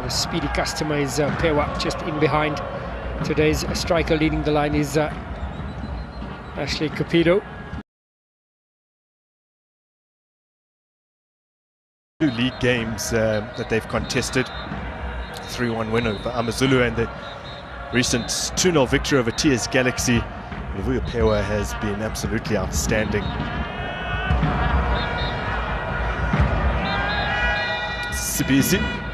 The speedy customer is Pewa, just in behind. Today's striker leading the line is Ashley Cupido. 2 league games that they've contested. 3-1 win over Amazulu and the recent 2-0 victory over TS Galaxy. Luvuyo Pewa has been absolutely outstanding. Sibisi.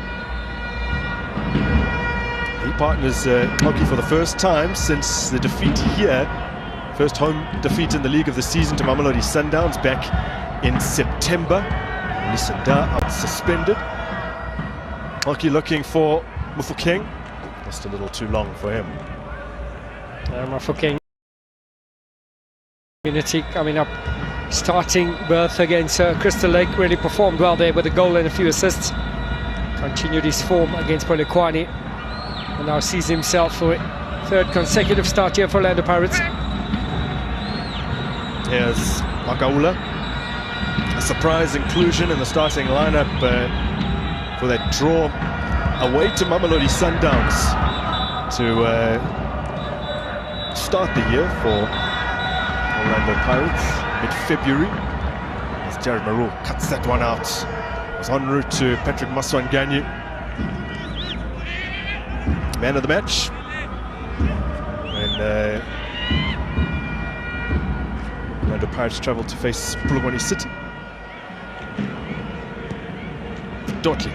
He partners Koki for the first time since the defeat here. First home defeat in the league of the season to Mamelodi Sundowns back in September. Lisanda out suspended. Koki looking for Mufokeng. Just a little too long for him. Mufokeng. Unity coming up, starting berth against Crystal Lake. Really performed well there with a goal and a few assists. Continued his form against Polokwane and now sees himself for a third consecutive start here for Orlando Pirates. Here's Makaula. A surprise inclusion in the starting lineup for that draw away to Mamelodi Sundowns to start the year for Orlando Pirates mid-February. As Jared Marul cuts that one out. Was en route to Patrick Maswanganyi. Man of the match. And Orlando Pirates travel to face Polokwane City. Dotley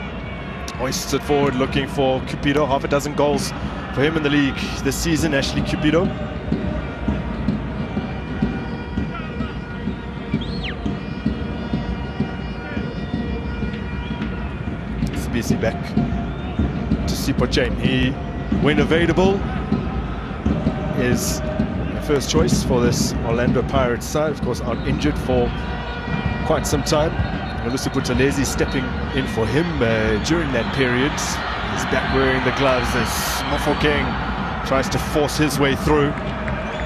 hoists it forward, looking for Cupido. Half a dozen goals for him in the league this season, Ashley Cupido. Sibisi back to Sipochain. He, when available, is the first choice for this Orlando Pirates side. Of course, out injured for quite some time. Olusi Butalezi stepping in for him during that period. He's back wearing the gloves as Mofokeng tries to force his way through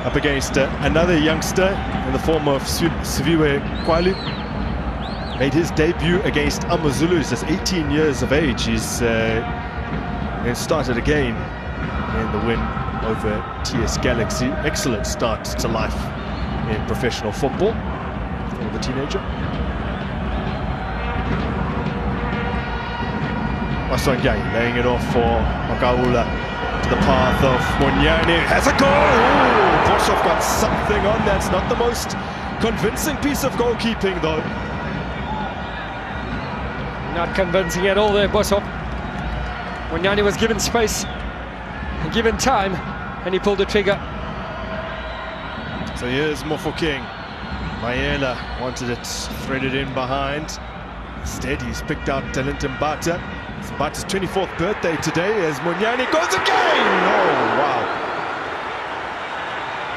up against another youngster in the form of Siviwe Kwali. Made his debut against Amazulu. He's just 18 years of age. He's then started again in the win over TS Galaxy. Excellent start to life in professional football for the teenager. Maswanganyi laying it off for Makaula to the path of Monyane. Has a goal! Boshoff got something on. That's not the most convincing piece of goalkeeping, though. Not convincing at all there, Boshoff. Monyane was given space and given time, and he pulled the trigger. So here's Mofokeng. Mayela wanted it threaded in behind. Instead, he's picked out Talentum Mbata. It's Mbata's 24th birthday today as Monyane goes again! Oh, wow.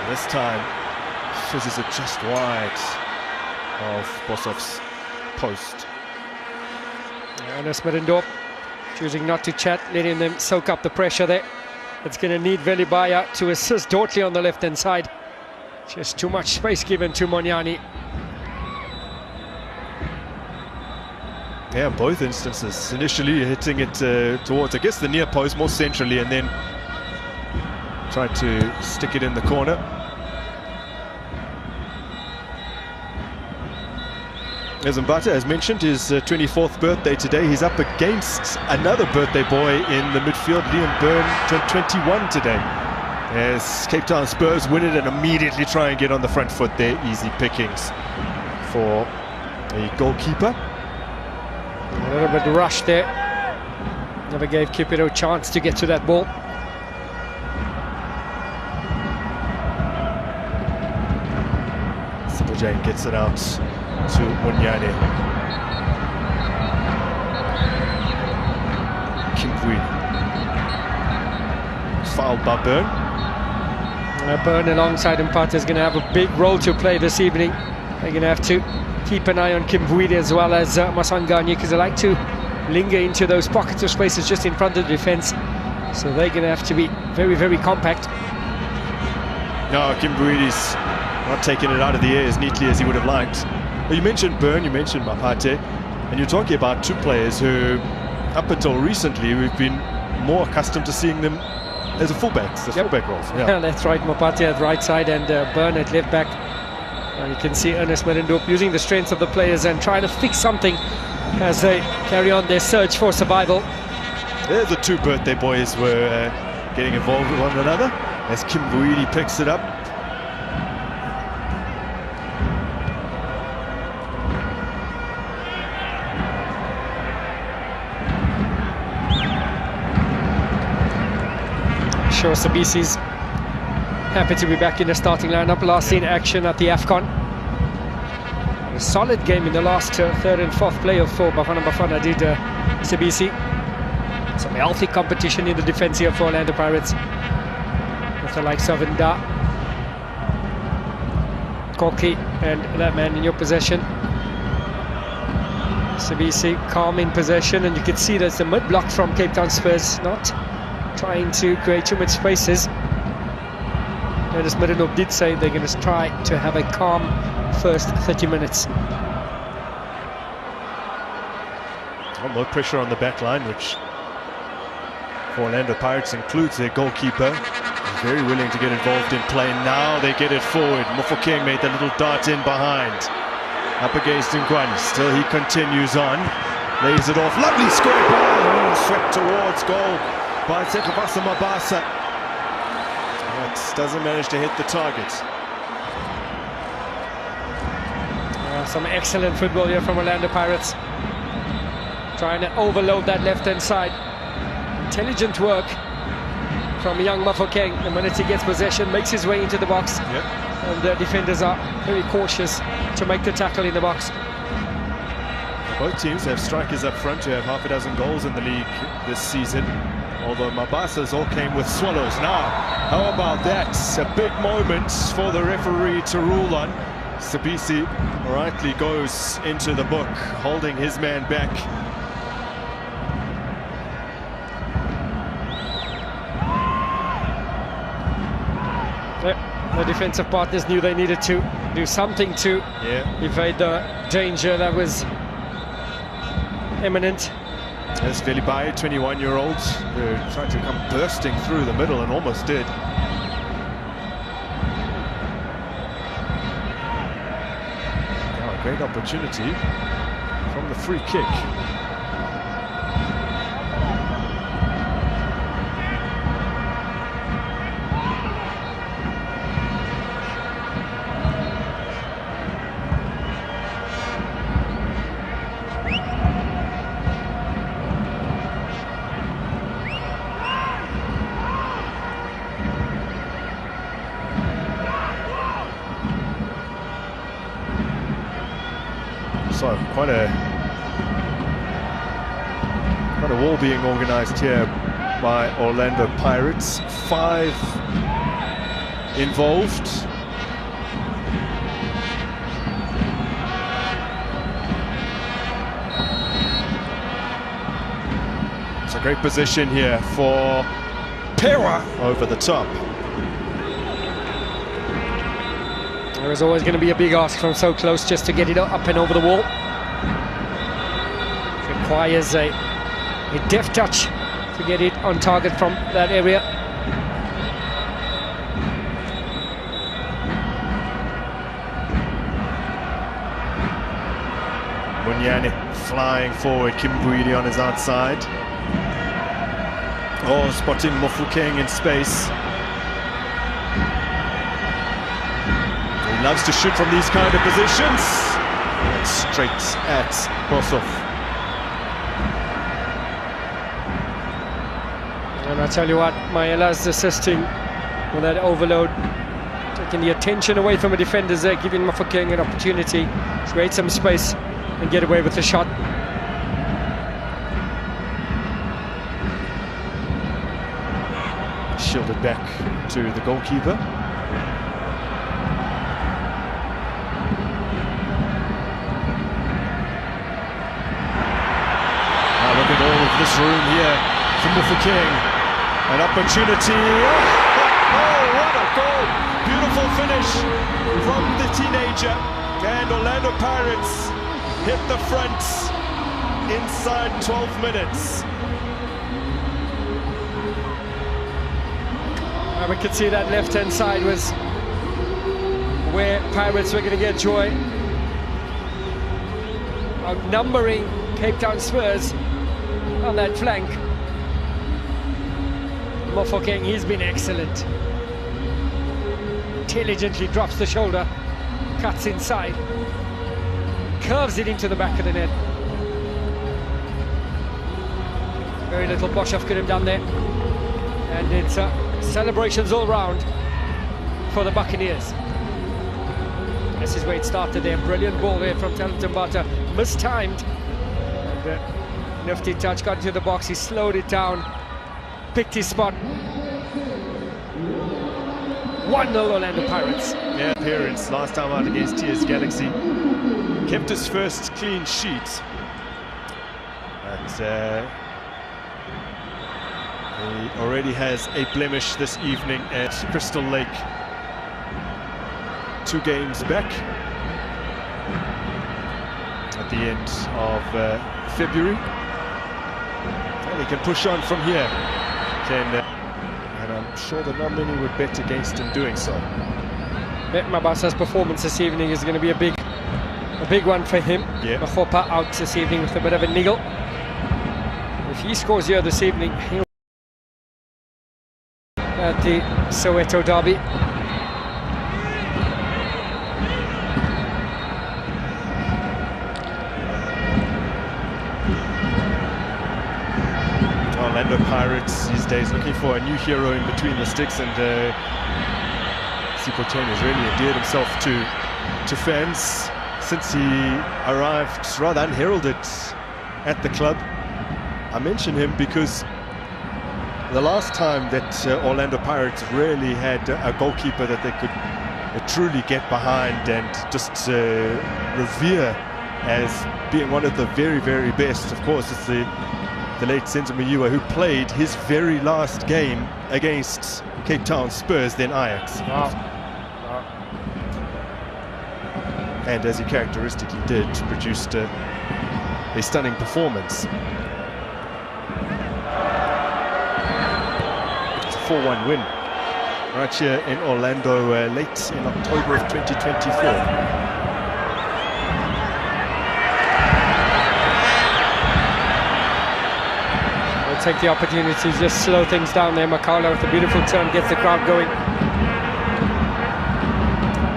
And this time, fizzes it just wide of Boshoff's post. Ernest Merendorp choosing not to chat, letting them soak up the pressure there. It's going to need Velibaya to assist Dortley on the left-hand side. Just too much space given to Monyane. Yeah, both instances. Initially hitting it towards, I guess, the near post, more centrally, and then tried to stick it in the corner. As Mbata, as mentioned, his 24th birthday today. He's up against another birthday boy in the midfield. Liam Byrne turned 21 today. As Cape Town Spurs win it and immediately try and get on the front foot there. Easy pickings for a goalkeeper. A little bit rushed there. Never gave Cupido a chance to get to that ball. Sipochain gets it out to Monyane. Kimpui. Fouled by Byrne. Byrne alongside Mbata is going to have a big role to play this evening. They're going to have to keep an eye on Kimvuidi as well as Maswanganyi, because they like to linger into those pockets of spaces just in front of the defence. So they're going to have to be very, very compact. No, Kimvuidi's not taking it out of the air as neatly as he would have liked. But you mentioned Byrne, you mentioned Mapate, and you're talking about two players who up until recently, we've been more accustomed to seeing them as a fullbacks, fullback roles. Yeah, that's right. Mopati at right side and Byrne at left back. And you can see Ernest Merendorp using the strengths of the players and trying to fix something as they carry on their search for survival. There, the two birthday boys were getting involved with one another as Kimbuidi picks it up. Sure, Sabisi's happy to be back in the starting lineup. Last seen action at the AFCON. A solid game in the last third and fourth playoff for Bafana Bafana did Sabisi. Some healthy competition in the defence here for Orlando Pirates, with the likes of Nda, Koki and that man in your possession. Sabisi calm in possession, and you can see there's the mid-block from Cape Town Spurs, not trying to create too much spaces. And as Merendorp did say, they're going to try to have a calm first 30 minutes. Well, no pressure on the back line, which for Orlando Pirates includes their goalkeeper. He's very willing to get involved in play. Now they get it forward. Mofokeng made the little dart in behind. Up against Ngwani. Still he continues on. Lays it off. Lovely square ball. Swept towards goal by Sekabasa Mabasa. That doesn't manage to hit the target. Some excellent football here from Orlando Pirates. Trying to overload that left-hand side. Intelligent work from young Mofokeng. The minute he gets possession, makes his way into the box. Yep. And the defenders are very cautious to make the tackle in the box. Both teams have strikers up front who have half a dozen goals in the league this season. Although Mabasa's all came with Swallows. Now, how about that? A big moment for the referee to rule on. Sabisi rightly goes into the book, holding his man back. The defensive partners knew they needed to do something to evade the danger that was imminent. As Velibai, 21-year-olds, they're trying to come bursting through the middle and almost did. Now a great opportunity from the free kick. So quite a wall being organised here by Orlando Pirates. 5 involved. It's a great position here for Pewa over the top. There is always going to be a big ask from so close just to get it up and over the wall. It requires a deft touch to get it on target from that area. Munyane flying forward, Kimbuidi on his outside. Oh, spotting Mofokeng in space. He loves to shoot from these kind of positions. And straight at Bosov. And I tell you what, Maela's assisting with that overload, taking the attention away from the defenders there, giving Mofokeng an opportunity to create some space and get away with the shot. Shielded back to the goalkeeper. This room here from Mofokeng, an opportunity. Oh, what a goal! Beautiful finish from the teenager, and Orlando Pirates hit the front inside inside 12 minutes. And we could see that left-hand side was where Pirates were going to get joy, outnumbering Cape Town Spurs on that flank. Mofokeng, he's been excellent. Intelligently drops the shoulder, cuts inside, curves it into the back of the net. Very little Boshoff could have done there. And it's celebrations all round for the Buccaneers. This is where it started there. Brilliant ball there from Talenton Bata. Mistimed. And, nifty touch, got into the box. He slowed it down. Picked his spot. 1-0 Orlando Pirates. Yeah, appearance last time out against TS Galaxy. Kept his first clean sheet. And he already has a blemish this evening at Crystal Lake. 2 games back at the end of February, and he can push on from here. And I'm sure that not many would bet against him doing so. Bet Mabasa's performance this evening is going to be a big one for him. Yeah. Mahopa out this evening with a bit of a niggle. If he scores here this evening, he'll at the Soweto derby. Orlando Pirates these days looking for a new hero in between the sticks, and Sipho Chen has really endeared himself to fans since he arrived rather unheralded at the club. I mention him because the last time that Orlando Pirates really had a goalkeeper that they could truly get behind and just revere as being one of the very, very best, of course, it's the late Senzo Muyua, who played his very last game against Cape Town Spurs, then Ajax. Wow. And as he characteristically did, produced a stunning performance. It's a 4-1 win right here in Orlando late in October of 2024. Take the opportunity to just slow things down there. Makala with a beautiful turn gets the crowd going.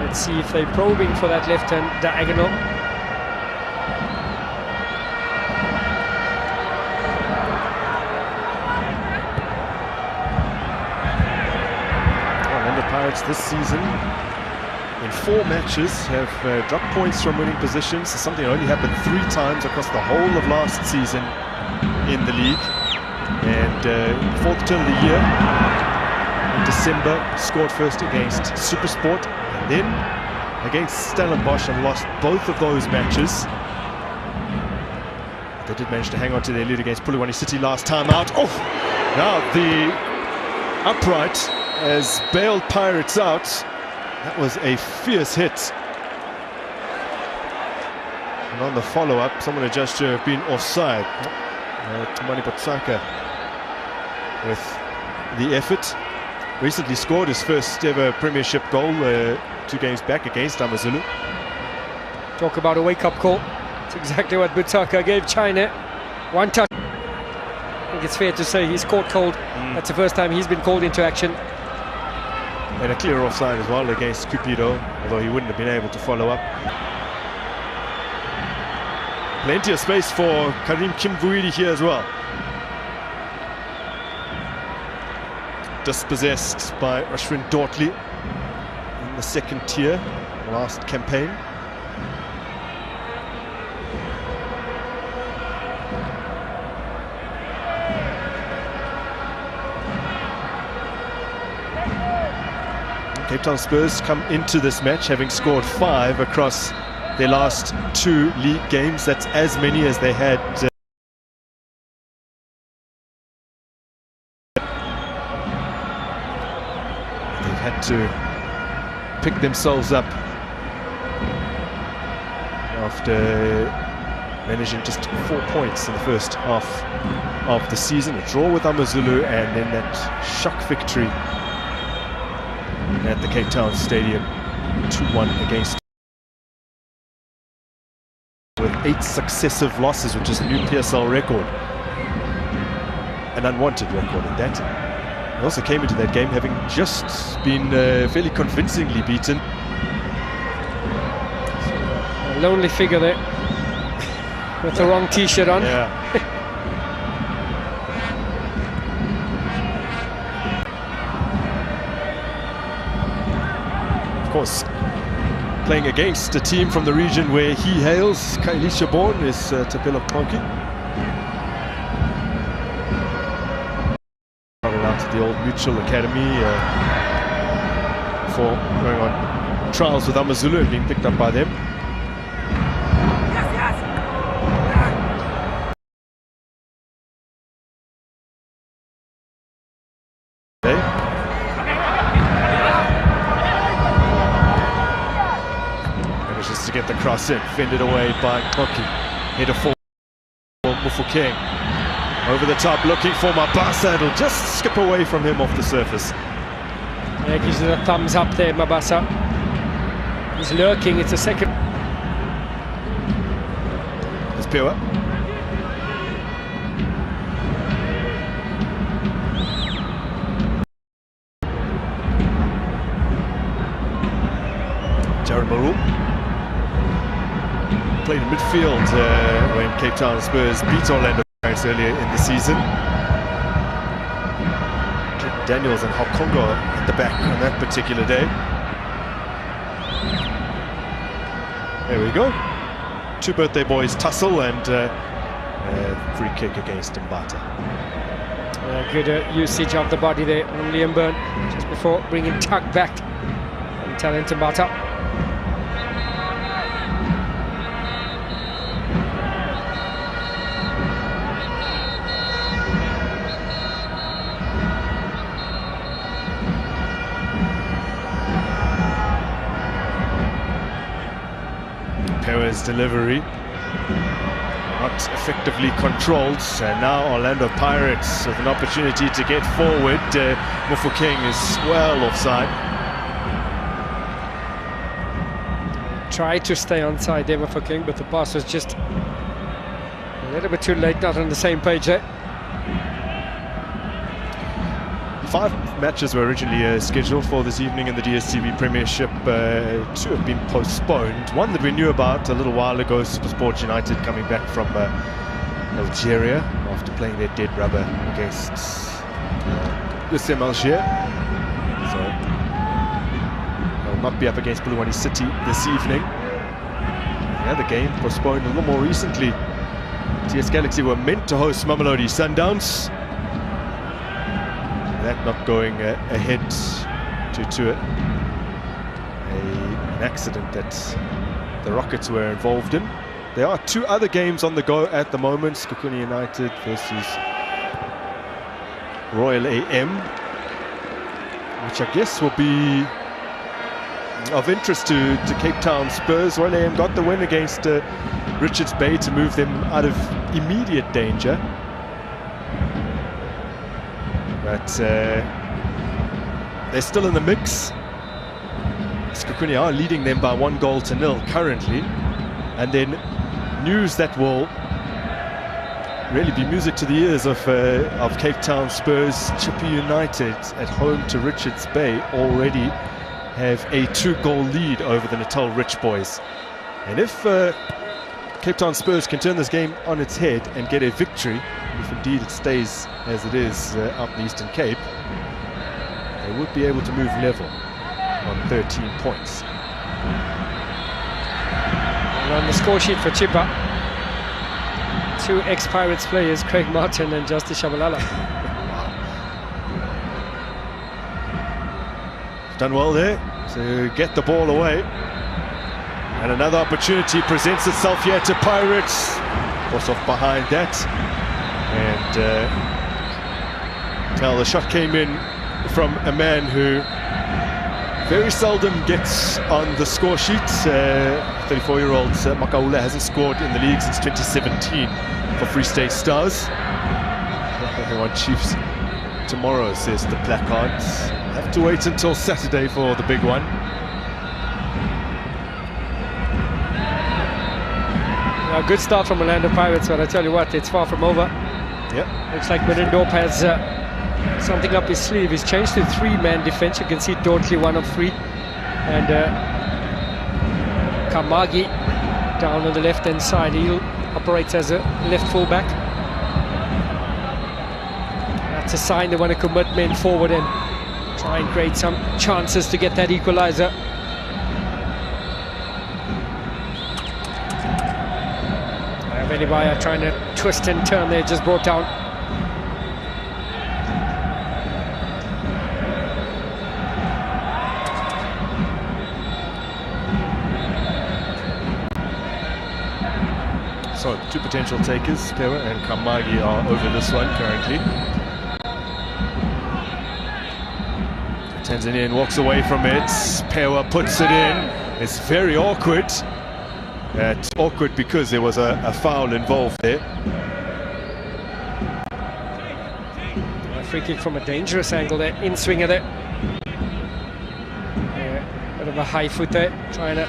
Let's see if they're probing for that left hand diagonal. Orlando Pirates this season in 4 matches have dropped points from winning positions. Something that only happened 3 times across the whole of last season in the league. And before the turn of the year, in December, scored first against Supersport, and then against Stellenbosch, and lost both of those matches. They did manage to hang on to their lead against Polokwane City last time out. Oh, now the upright has bailed Pirates out. That was a fierce hit. And on the follow-up, someone had just been offside. Tumani Botsaka with the effort. Recently scored his first ever Premiership goal 2 games back against Amazulu. Talk about a wake-up call. It's exactly what Botsaka gave China. 1 touch. I think it's fair to say he's caught cold. That's the first time he's been called into action. And a clear offside as well against Cupido, although he wouldn't have been able to follow up. Plenty of space for Karim Kimvuidi here as well. Dispossessed by Ashwin Dortley in the 2nd tier last campaign. Cape Town Spurs come into this match having scored 5 across their last 2 league games. That's as many as they had they've had to pick themselves up after managing just 4 points in the first half of the season. A draw with Amazulu, and then that shock victory at the Cape Town Stadium, 2-1 against, with 8 successive losses, which is a new PSL record, an unwanted record at that. They also came into that game having just been fairly convincingly beaten. A lonely figure there with the wrong t-shirt on. Yeah. Of course, playing against a team from the region where he hails, Kailisha born, is Tapelo Ponki. Started out at the old Mutual Academy before going on trials with Amazulu and being picked up by them. Manages to get the cross in, fended away by Ponki. Header for Mufokeng. Over the top, looking for Mabasa. It'll just skip away from him off the surface. Yeah, gives it a thumbs up there, Mabasa. He's lurking, it's a second. It's Pure. Jared Maru played in midfield when Cape Town Spurs beat Orlando Pirates earlier in the season. Daniels and Hokongo at the back on that particular day. There we go. 2 birthday boys tussle, and free kick against Mbata. Good usage of the body there on Liam Byrne just before bringing Tug back and telling Mbata. Pere's delivery not effectively controlled, and now Orlando Pirates with an opportunity to get forward. Mufokeng is well offside. Tried to stay onside there for King, but the pass was just a little bit too late, not on the same page there. 5 matches were originally scheduled for this evening in the DSTV Premiership. 2 have been postponed. One that we knew about a little while ago, Supersport United coming back from Algeria after playing their dead rubber against USM Alger. So they'll not be up against Bulwani City this evening. The other game postponed a little more recently. TS Galaxy were meant to host Mamelodi Sundowns. That not going ahead due to an accident that the Rockets were involved in. There are 2 other games on the go at the moment. Sekhukhune United versus Royal AM, which I guess will be of interest to Cape Town Spurs. Royal AM got the win against Richards Bay to move them out of immediate danger. But they're still in the mix. Sekhukhune are leading them by 1-0 currently. And then news that will really be music to the ears of Cape Town Spurs. Chippy United at home to Richards Bay already have a 2-goal lead over the Natal Rich Boys. And if Cape Town Spurs can turn this game on its head and get a victory, if indeed it stays as it is up the Eastern Cape, they would be able to move level on 13 points. And on the score sheet for Chippa, 2 ex-Pirates players, Craig Martin and Justice Shabalala. Done well there to get the ball away. And another opportunity presents itself here to Pirates. Cross off behind that. And well, the shot came in from a man who very seldom gets on the score sheet. 34-year-old Makaula hasn't scored in the league since 2017 for Free State Stars. They want Chiefs tomorrow, says the placards. Have to wait until Saturday for the big one. A good start from Orlando Pirates, but I tell you what, it's far from over. Yep. Looks like Midfield has something up his sleeve. He's changed to three-man defense. You can see Dortley 1 of 3, and Kamagi down on the left-hand side. He operates as a left fullback. That's a sign they want to commit men forward and try and create some chances to get that equalizer. Benibaya trying to twist and turn there, just brought down. So, two potential takers, Pewa and Kamagi, are over this one currently. Tanzanian walks away from it, Pewa puts it in. It's very awkward. It's awkward because there was a foul involved there. A free kick from a dangerous angle there, in swinger there. Bit of a high foot there, trying to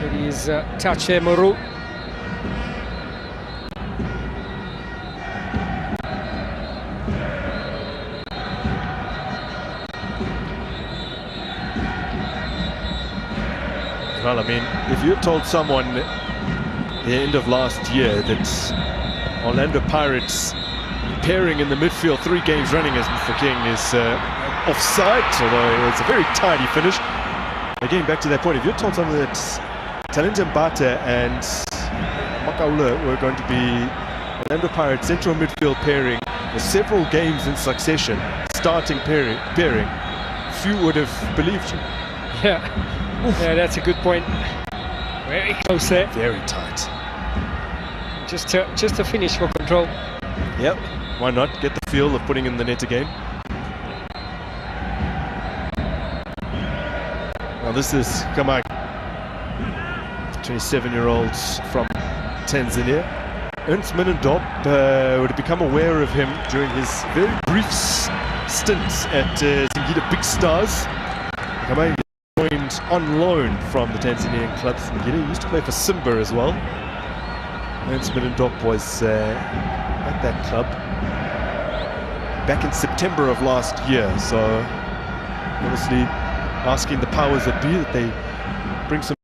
get his touch there, Muru. Well, I mean, if you had told someone at the end of last year that Orlando Pirates pairing in the midfield 3 games running as Mr. King is offside, although it's a very tidy finish. Again, back to that point, if you had told someone that Talenta Mbata and Makaula were going to be Orlando Pirates central midfield pairing for several games in succession, starting pairing, few would have believed you. Yeah. Oof. Yeah, that's a good point. Very close there. Very tight. Just to finish for control. Yep. Why not get the feel of putting in the net again? Well, this is Kamagi, 27-year-olds from Tanzania. Ernst Minendorp would have become aware of him during his very brief stint at Singida Big Stars. Kamagi joined on loan from the Tanzanian club Singida. He used to play for Simba as well. Ernst Minendorp was at that club back in September of last year, so obviously asking the powers that be that they bring some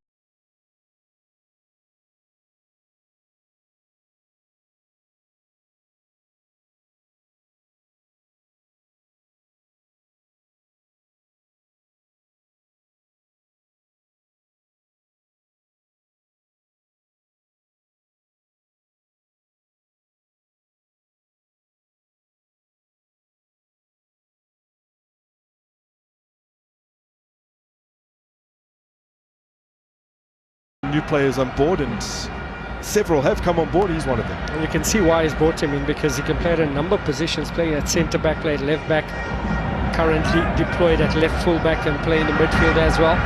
new players on board, and several have come on board. He's one of them. And you can see why he's brought him in, because he can play at a number of positions, playing at centre-back, played left-back, currently deployed at left full-back and playing the midfield as well.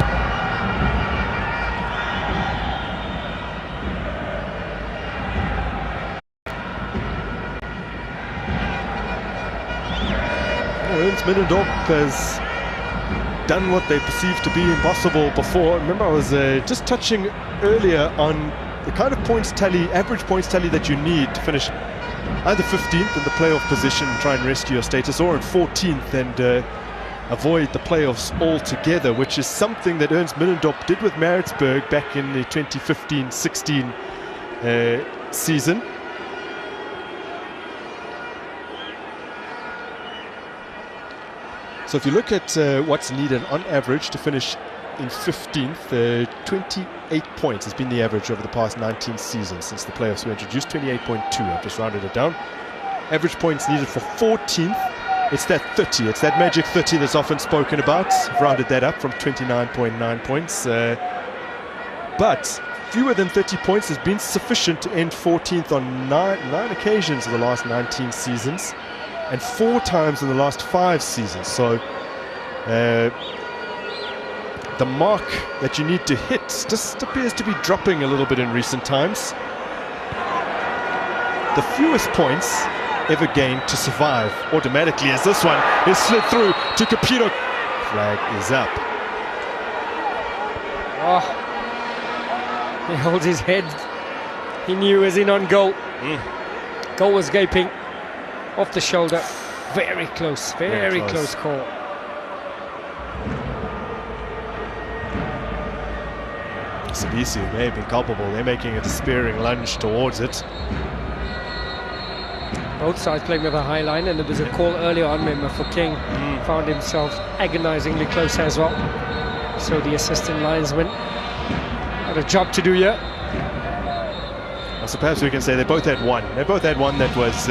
Ernst Minendorp has done what they perceive to be impossible before. Remember, I was just touching earlier on the kind of points tally, average points tally that you need to finish either 15th in the playoff position and try and rescue your status, or in 14th and avoid the playoffs altogether, which is something that Ernst Minendorp did with Maritzburg back in the 2015-16 season. So if you look at what's needed on average to finish in 15th, 28 points has been the average over the past 19 seasons since the playoffs were introduced. 28.2, I've just rounded it down. Average points needed for 14th, it's that 30, it's that magic 30 that's often spoken about. I've rounded that up from 29.9 points. But fewer than 30 points has been sufficient to end 14th on nine occasions in the last 19 seasons. And 4 times in the last 5 seasons. So the mark that you need to hit just appears to be dropping a little bit in recent times. The fewest points ever gained to survive automatically as this one is slid through to Capito. Flag is up. Oh, he holds his head. He knew he was in on goal. Goal was gaping off the shoulder. Very close, very close call. Sabisi may have been culpable. They're making a despairing lunge towards it. Both sides playing with a high line, and there was a call earlier on, remember, for King. Found himself agonizingly close as well. So the assistant linesman had a job to do here. So perhaps we can say they both had one. They both had one that was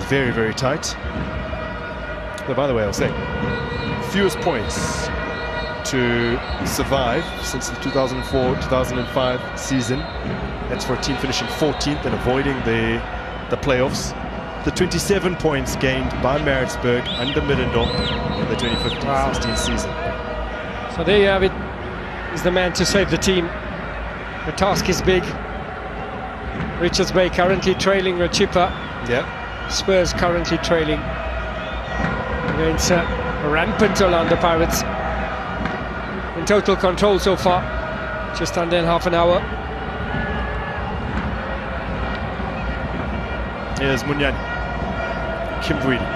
very, very tight. But by the way, I'll say, fewest points to survive since the 2004-2005 season. That's for a team finishing 14th and avoiding the playoffs. The 27 points gained by Maritzburg under Middendorp in the 2015-16 season. So there you have it. He's the man to save the team. The task is big. Richards Bay currently trailing Rachipa. Yeah. Spurs currently trailing against rampant Orlando Pirates. In total control so far. Just under half an hour. Here's Munyani. Kimvwidi.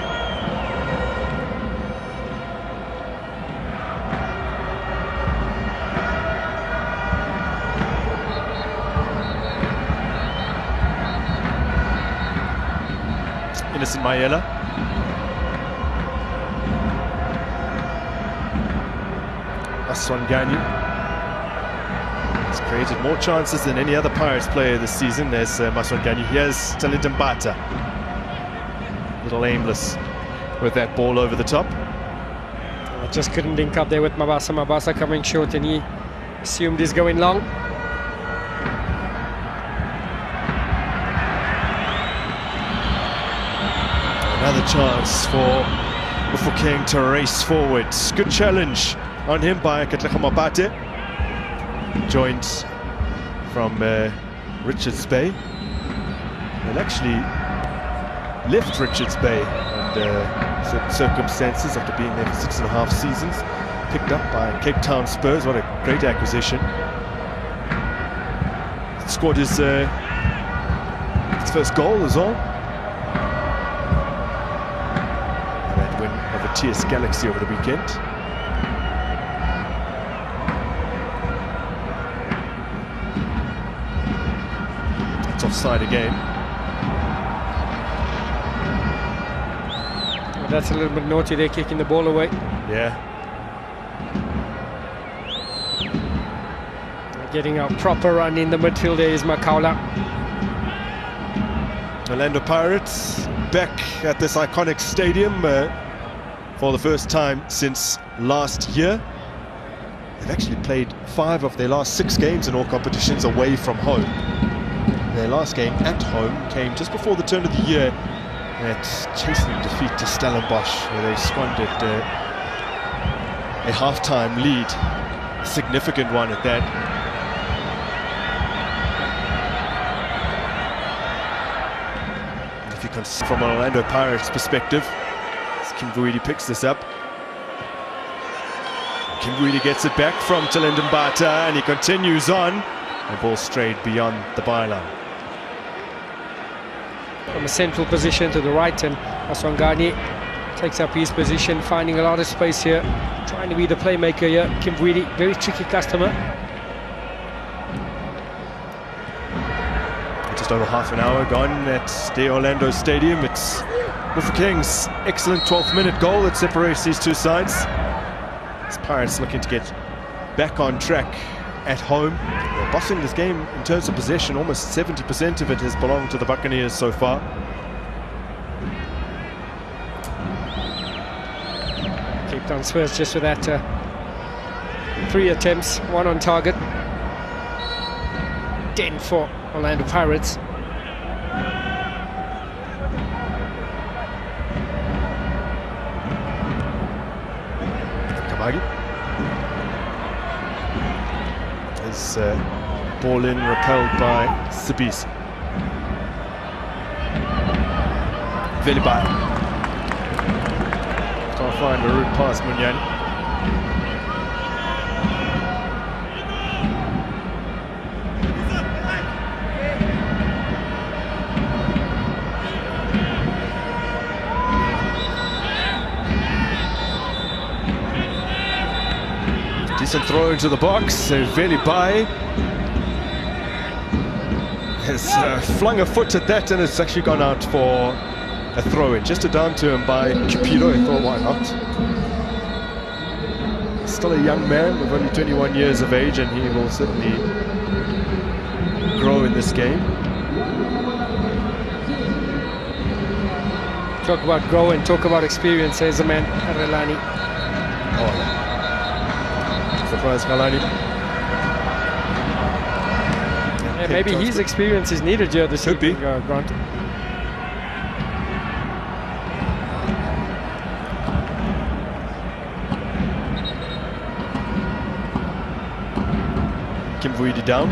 Innocent Mayela. Aswangani has created more chances than any other Pirates player this season. There's Maswangani. Here's Talindambata. Little aimless with that ball over the top. Just couldn't link up there with Mabasa. Mabasa coming short, and he assumed he's going long. Another chance for King to race forwards. Good challenge on him by Katleka Mabate. Joined from Richards Bay. And actually left Richards Bay under certain circumstances after being there for 6.5 seasons. Picked up by Cape Town Spurs. What a great acquisition. Scored his first goal as well. That win over TS Galaxy over the weekend. It's offside again. That's a little bit naughty, they're kicking the ball away. Yeah. Getting a proper run in the midfield there is Makaula. Orlando Pirates back at this iconic stadium for the first time since last year. They've actually played 5 of their last 6 games in all competitions away from home. Their last game at home came just before the turn of the year at chastening defeat to Stellenbosch, where they squandered a half-time lead, a significant one at that. If you can, from an Orlando Pirates perspective, as Kimvwidi picks this up, Kimvwidi gets it back from Talindambata, and he continues on. The ball strayed beyond the byline. From a central position to the right, and Aswangani takes up his position, finding a lot of space here, trying to be the playmaker here. Kimvwidi, very tricky customer. Just over half an hour gone at the Orlando Stadium. It's King's excellent 12th minute goal that separates these two sides. As Pirates looking to get back on track at home. They're bossing this game in terms of possession. Almost 70% of it has belonged to the Buccaneers so far. Cape Town Spurs just with that 3 attempts, 1 on target. 10 for Orlando Pirates. Kamagi. His ball in, repelled by Sibisi. Velibai. Can't find a route past Munyani. Decent throw into the box. Velibai has flung a foot at that, and it's actually gone out for a throw-in. Just a down to him by Cupido. I thought, why not? Still a young man with only 21 years of age, and he will certainly grow in this game. Talk about growing, talk about experience, says the man, Relani. Oh. Surprise, Galani. Yeah, maybe his experience is needed here this evening, Grant. Kimvuidi down.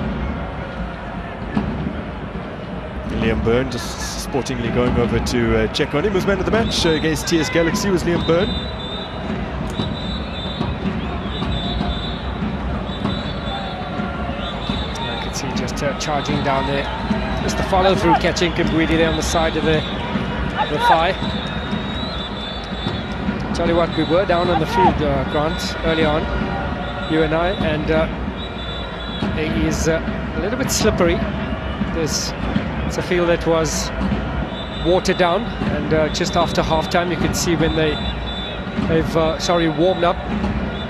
Liam Byrne just sportingly going over to check on him. As man of the match against TS Galaxy was Liam Byrne. Charging down there, just the follow through, catching Kimvuidi there on the side of the thigh. Tell you what, we were down on the field, Grant, early on, you and I, and it is a little bit slippery. It's a field that was watered down, and just after half-time you can see when they've warmed up,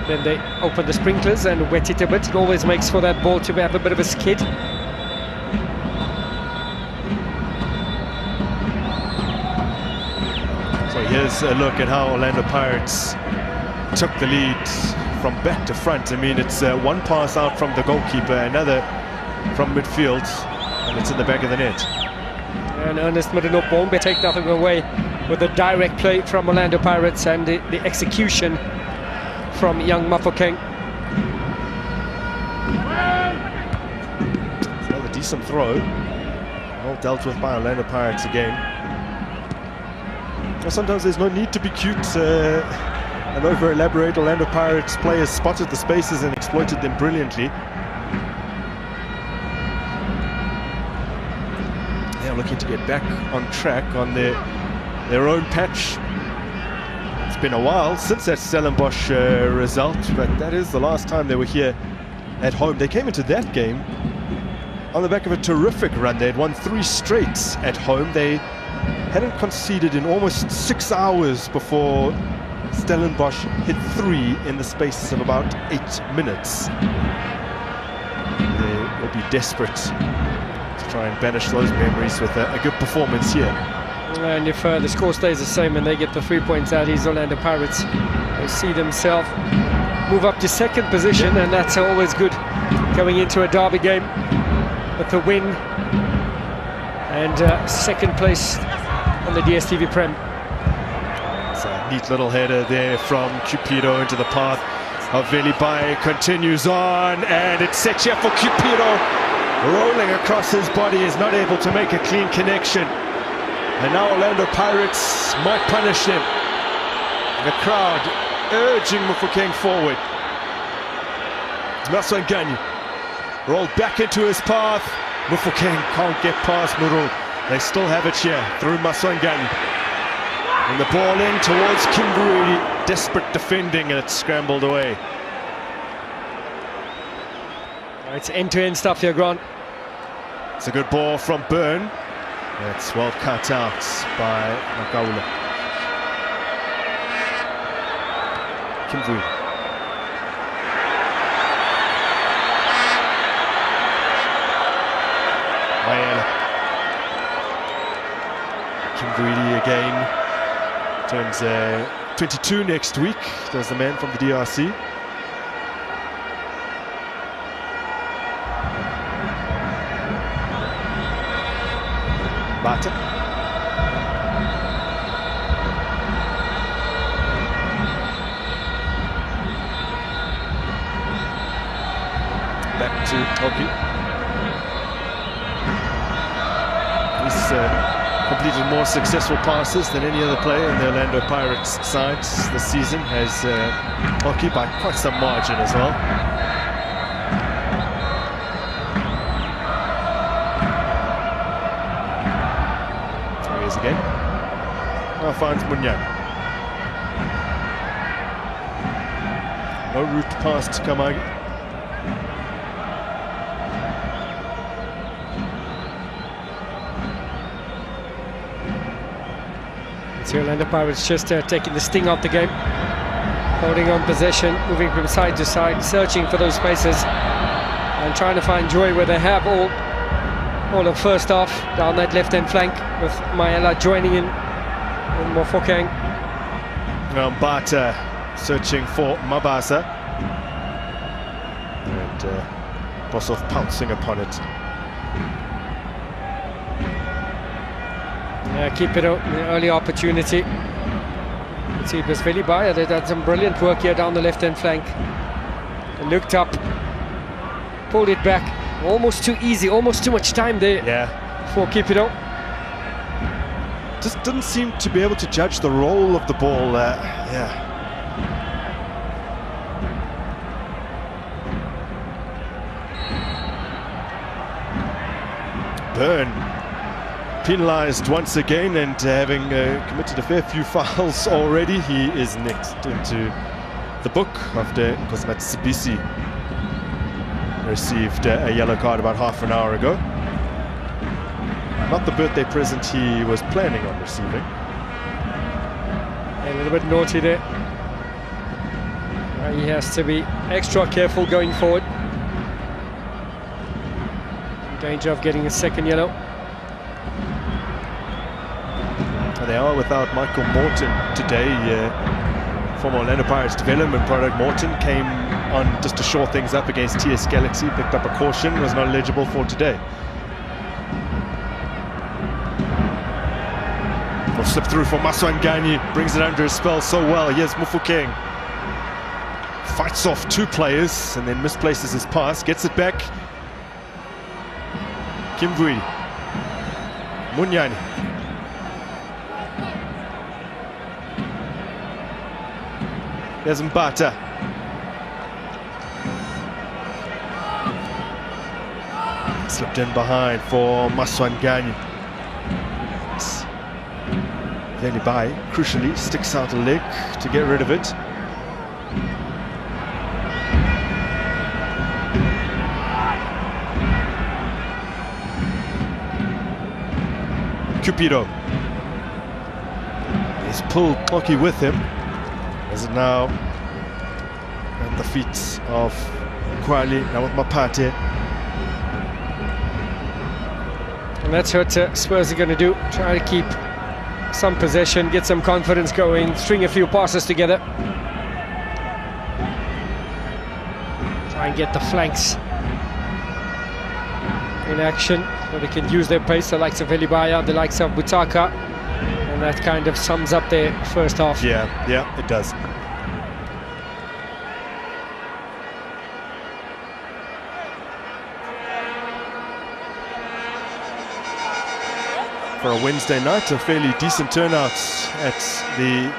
then they open the sprinklers and wet it a bit. It always makes for that ball to have a bit of a skid. Here's a look at how Orlando Pirates took the lead from back to front. I mean, it's one pass out from the goalkeeper, another from midfield, and it's in the back of the net. And Ernest Middenoop won't take nothing away with a direct play from Orlando Pirates and the execution from young Mafokeng. Another decent throw, well dealt with by Orlando Pirates again. Sometimes there's no need to be cute and over-elaborate. Orlando Pirates players spotted the spaces and exploited them brilliantly. They're looking to get back on track on their own patch. It's been a while since that Stellenbosch result, but that is the last time they were here at home. They came into that game on the back of a terrific run. They had won 3 straight at home. They hadn't conceded in almost 6 hours before Stellenbosch hit 3 in the space of about 8 minutes. They will be desperate to try and banish those memories with a good performance here. And if the score stays the same and they get the 3 points out, these Orlando Pirates will see themselves move up to 2nd position, and that's always good going into a derby game with a win and 2nd place on the DStv Prem. It's a neat little header there from Cupido into the path of Velibai. Continues on, and it's set here for Cupido. Rolling across his body, is not able to make a clean connection. And now Orlando Pirates might punish them. The crowd urging Mafokeng forward. Maswanganyi rolled back into his path. Mafokeng can't get past Murul. They still have it here through Maswanganyi. And the ball in towards Kimvuidi. Desperate defending, and it's scrambled away. It's end-to-end stuff here, Grant. It's a good ball from Byrne. It's well cut out by Makaula. Kimvuidi. Mayela. Kimvuidi again. Turns 22 next week. There's the man from the DRC. Bata. Back to Hockey. He's completed more successful passes than any other player in the Orlando Pirates side this season. Has Hockey by quite some margin as well. There he is again. Now finds Munyani. No route past Kamagi. The Orlando Pirates just taking the sting out the game, holding on possession, moving from side to side, searching for those spaces and trying to find joy where they have all of first half down that left-hand flank, with Maela joining in and Mofokeng. Mbata searching for Mabasa, and Bosov pouncing upon it. Keep it out, the early opportunity. Let's see, it was Velibaya that had some brilliant work here down the left-hand flank. They looked up, pulled it back, almost too easy, almost too much time there. Yeah. For keep it out. Just didn't seem to be able to judge the roll of the ball. Yeah. Byrne penalised once again, and having committed a fair few fouls already, he is next into the book after Kosmatsibisi received a yellow card about half an hour ago. Not the birthday present he was planning on receiving. A little bit naughty there. He has to be extra careful going forward. In danger of getting a second yellow. They are without Michael Morton today. Former Orlando Pirates development product Morton came on just to shore things up against TS Galaxy, picked up a caution, was not eligible for today. Will slip through for Maswangani, brings it under his spell so well. Here's Mufokeng. Fights off two players and then misplaces his pass, gets it back. Kimvui. Munyani. There's Mbata. Slipped in behind for Maswangani. Velibai, crucially, sticks out a leg to get rid of it. Cupido. He's pulled Koki with him. Is it now at the feet of Kwali, now with Mapate. And that's what Spurs are going to do, try to keep some possession, get some confidence going, string a few passes together. Try and get the flanks in action so they can use their pace, the likes of Velibaya, the likes of Butaka. And that kind of sums up their first half. Yeah, it does. For a Wednesday night, a fairly decent turnout at the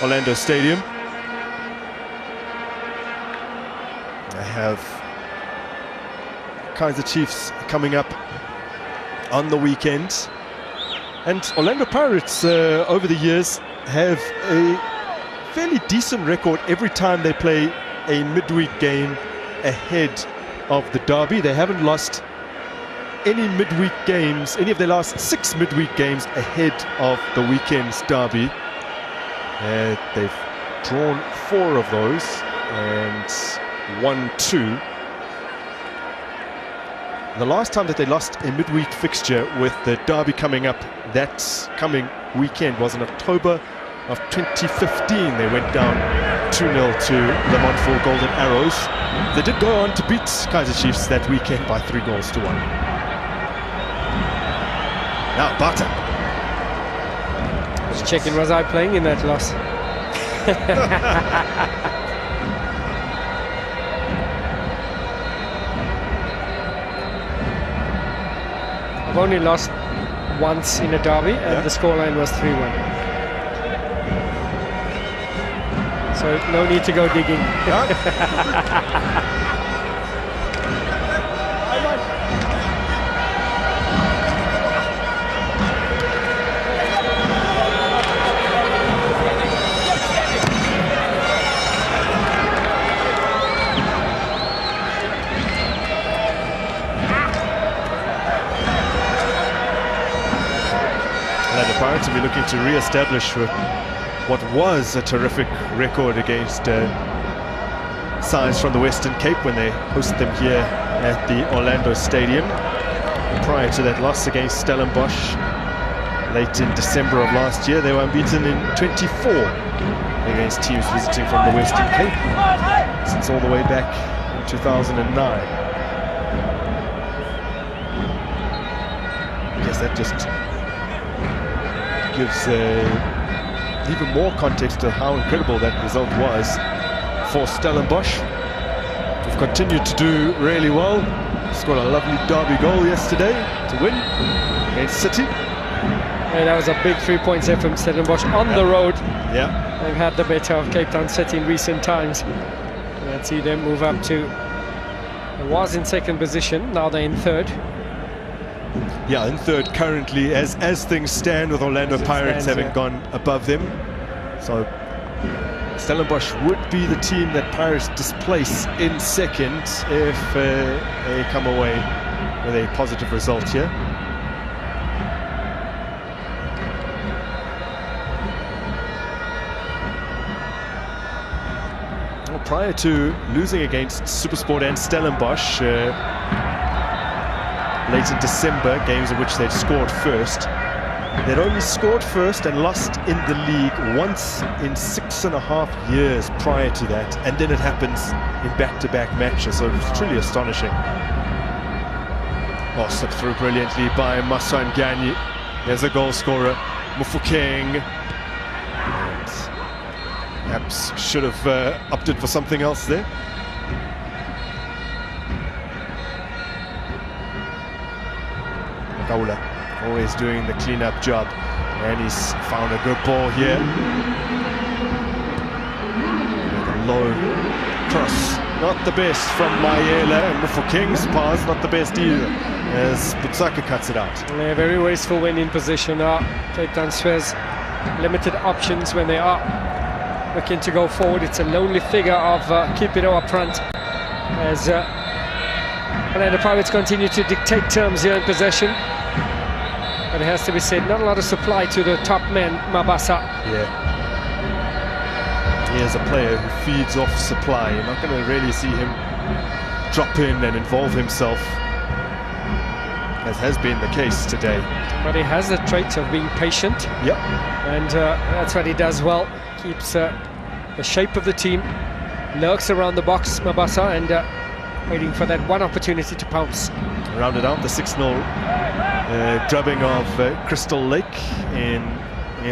Orlando Stadium. They have Kaiser Chiefs coming up on the weekend. And Orlando Pirates, over the years, have a fairly decent record every time they play a midweek game ahead of the derby. They haven't lost any midweek games, any of their last 6 midweek games ahead of the weekend's derby. They've drawn 4 of those and won 2. The last time that they lost a midweek fixture with the derby coming up that coming weekend was in October of 2015. They went down 2-0 to Le Montfort Golden Arrows. They did go on to beat Kaiser Chiefs that weekend by 3-1. Now Bata. Just checking, was I playing in that loss? I've only lost once in a derby, and the scoreline was 3-1. So no need to go digging. The Pirates will be looking to re-establish what was a terrific record against sides from the Western Cape when they hosted them here at the Orlando Stadium. Prior to that loss against Stellenbosch late in December of last year, they were unbeaten in 24 against teams visiting from the Western Cape since all the way back in 2009. I guess that just gives even more context to how incredible that result was for Stellenbosch. We've continued to do really well. Scored a lovely derby goal yesterday to win against City. Yeah, that was a big 3 points there from Stellenbosch on the road. Yeah, they've had the better of Cape Town City in recent times. Let's see them move up to. It was in second position. Now they're in third. Yeah, in third currently, as things stand, with Orlando Pirates having gone above them. So Stellenbosch would be the team that Pirates displace in second if they come away with a positive result here. Well, prior to losing against SuperSport and Stellenbosch late in December, games in which they'd scored first, they'd only scored first and lost in the league once in 6.5 years prior to that, and then it happens in back-to-back matches, so it's truly astonishing. Oh, slipped through brilliantly by Masangani. There's a goal scorer, Mufokeng. Perhaps should have opted for something else there. Kaula always doing the clean-up job, and he's found a good ball here. With a low cross, not the best from Mayela, and Mufokeng's pass not the best either, as Butsaka cuts it out. They're very wasteful when in position. Cape Town Spurs limited options when they are looking to go forward. It's a lonely figure of Kipido up front, as Orlando Pirates continue to dictate terms here in possession. But it has to be said, not a lot of supply to the top man, Mabasa. Yeah. He is a player who feeds off supply. You're not going to really see him drop in and involve himself, as has been the case today. But he has the trait of being patient. Yep. And that's what he does well. Keeps the shape of the team, lurks around the box, Mabasa, and waiting for that one opportunity to pounce. Rounded out the 6-0 drubbing of Crystal Lake in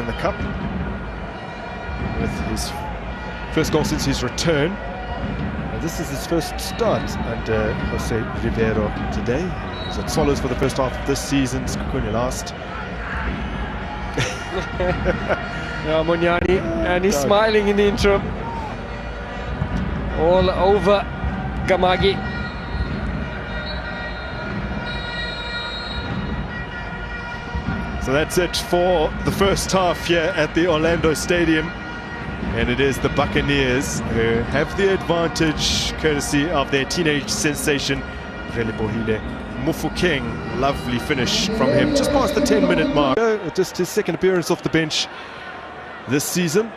the Cup, with his first goal since his return. This is his first start under Jose Rivero today. He was at Swallows for the first half of this season, Skukunya last. Yeah, Munyani, and he's smiling in the interim. All over Gamagi. So that's it for the first half here at the Orlando Stadium. And it is the Buccaneers who have the advantage, courtesy of their teenage sensation, Relebohile Mufokeng. Lovely finish from him, just past the 10-minute mark. Just his second appearance off the bench this season.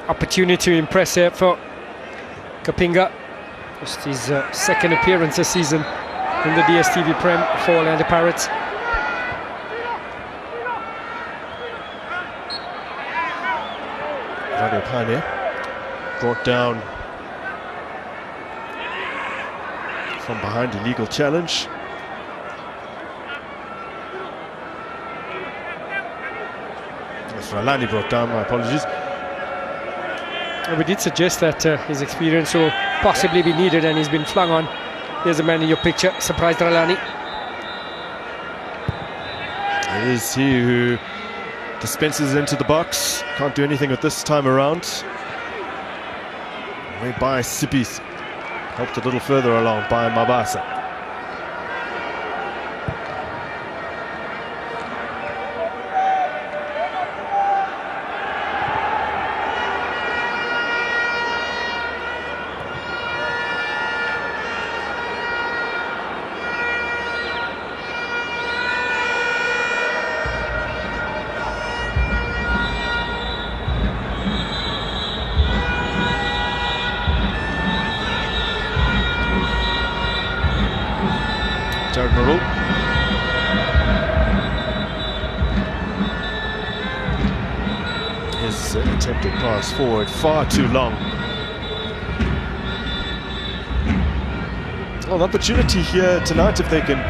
Opportunity to impress here for Kapinga. Just his second appearance this season in the DStv Prem for Orlando Pirates. Radio Pioneer brought down from behind, illegal challenge. That's Ralani brought down, my apologies. We did suggest that his experience will possibly be needed, and he's been flung on. There's a man in your picture, surprised Ralani. It is he who dispenses into the box. Can't do anything with this time around. Way by Sipis. Helped a little further along by Mabasa. His attempted pass forward far too long. Well, an opportunity here tonight if they can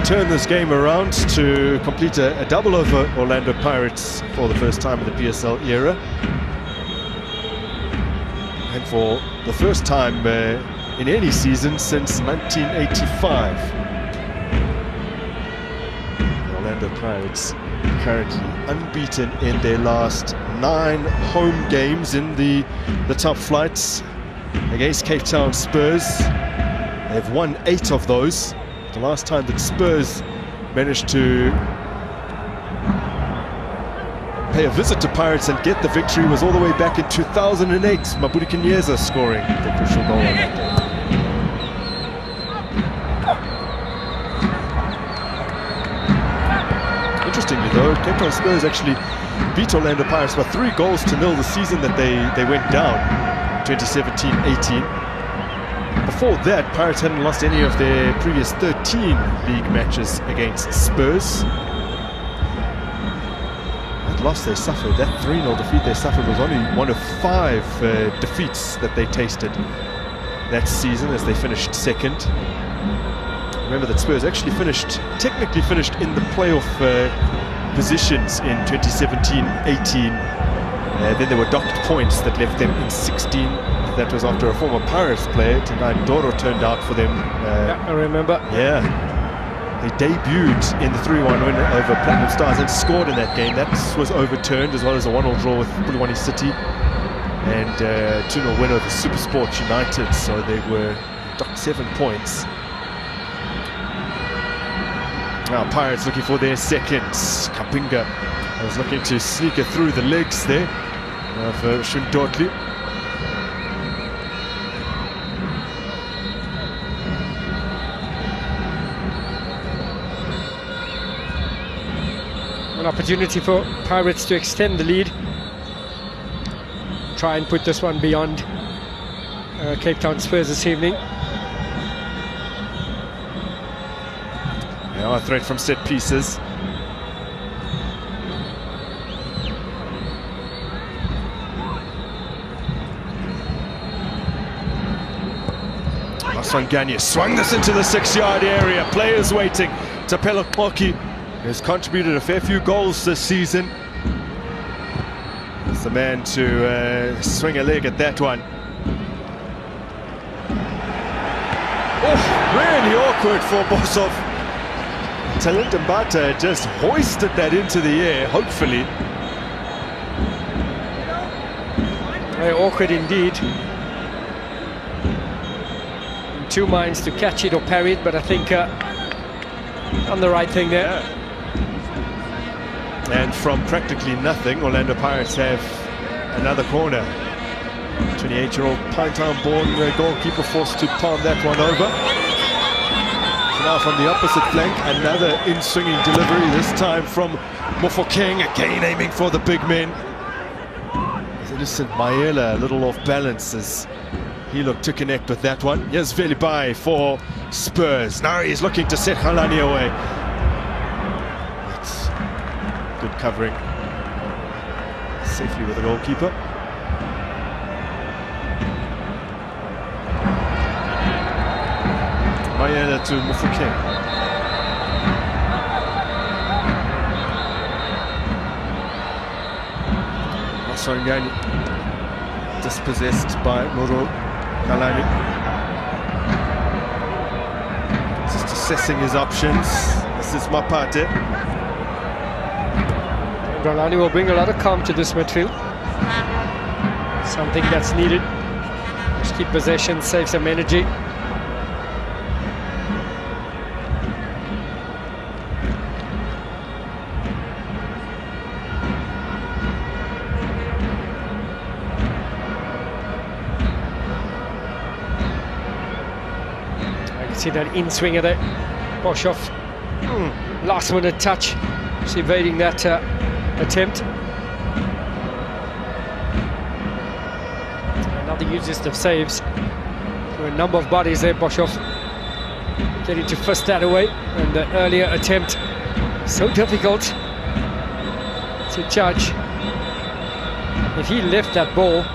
turn this game around to complete a double over Orlando Pirates for the first time in the PSL era, and for the first time in any season since 1985. Orlando Pirates currently unbeaten in their last 9 home games in the top flights against Cape Town Spurs. They've won 8 of those. The last time that Spurs managed to pay a visit to Pirates and get the victory was all the way back in 2008. Mabudi Kenyeza scoring the crucial goal on that day. Interestingly though, Cape Town Spurs actually beat Orlando Pirates by 3-0 the season that they went down, 2017-18. Before that, Pirates hadn't lost any of their previous 13 league matches against Spurs. That loss they suffered, that 3-0 defeat they suffered, was only one of 5 defeats that they tasted that season as they finished second. Remember that Spurs actually technically finished in the playoff positions in 2017-18. Then there were docked points that left them in 16. That was after a former Pirates player, Tenai Ndoro, turned out for them. Yeah, I remember. Yeah. They debuted in the 3-1 win over Platinum Stars and scored in that game. That was overturned, as well as a 1-1 draw with Bulwani City and 2-0 win over Supersport United. So they were docked 7 points. Now Pirates looking for their second. Kapinga was looking to sneak it through the legs there of Shundotli. An opportunity for Pirates to extend the lead. Try and put this one beyond Cape Town Spurs this evening. Now a threat from set pieces. Maswanganye swung this into the 6-yard area. Players waiting. Tapelo Koki has contributed a fair few goals this season. He's the man to swing a leg at that one. Oh, really awkward for Bosov. Talent Mbata just hoisted that into the air, hopefully. Very awkward indeed. In 2 minds to catch it or parry it, but I think on the right thing there. Yeah. And from practically nothing, Orlando Pirates have another corner. 28-year-old Pinetown-born goalkeeper forced to palm that one over. Now from the opposite flank, another in-swinging delivery, this time from Mofokeng, again aiming for the big men. Innocent Mayela a little off balance as he looked to connect with that one. Here's Velibai for Spurs. Now he's looking to set Halani away. That's good covering. Safely with the goalkeeper. Mayela to Mofokeng. Maswanganye dispossessed by Moro Kalani. Just assessing his options. This is Mapate. Galani will bring a lot of calm to this midfield. Something that's needed. Just keep possession, save some energy. See that in-swinger there, Boshoff, last minute touch, just evading that attempt. Another usage of saves, through a number of bodies there, Boshoff getting to fist that away, and the earlier attempt, so difficult to judge. If he left that ball,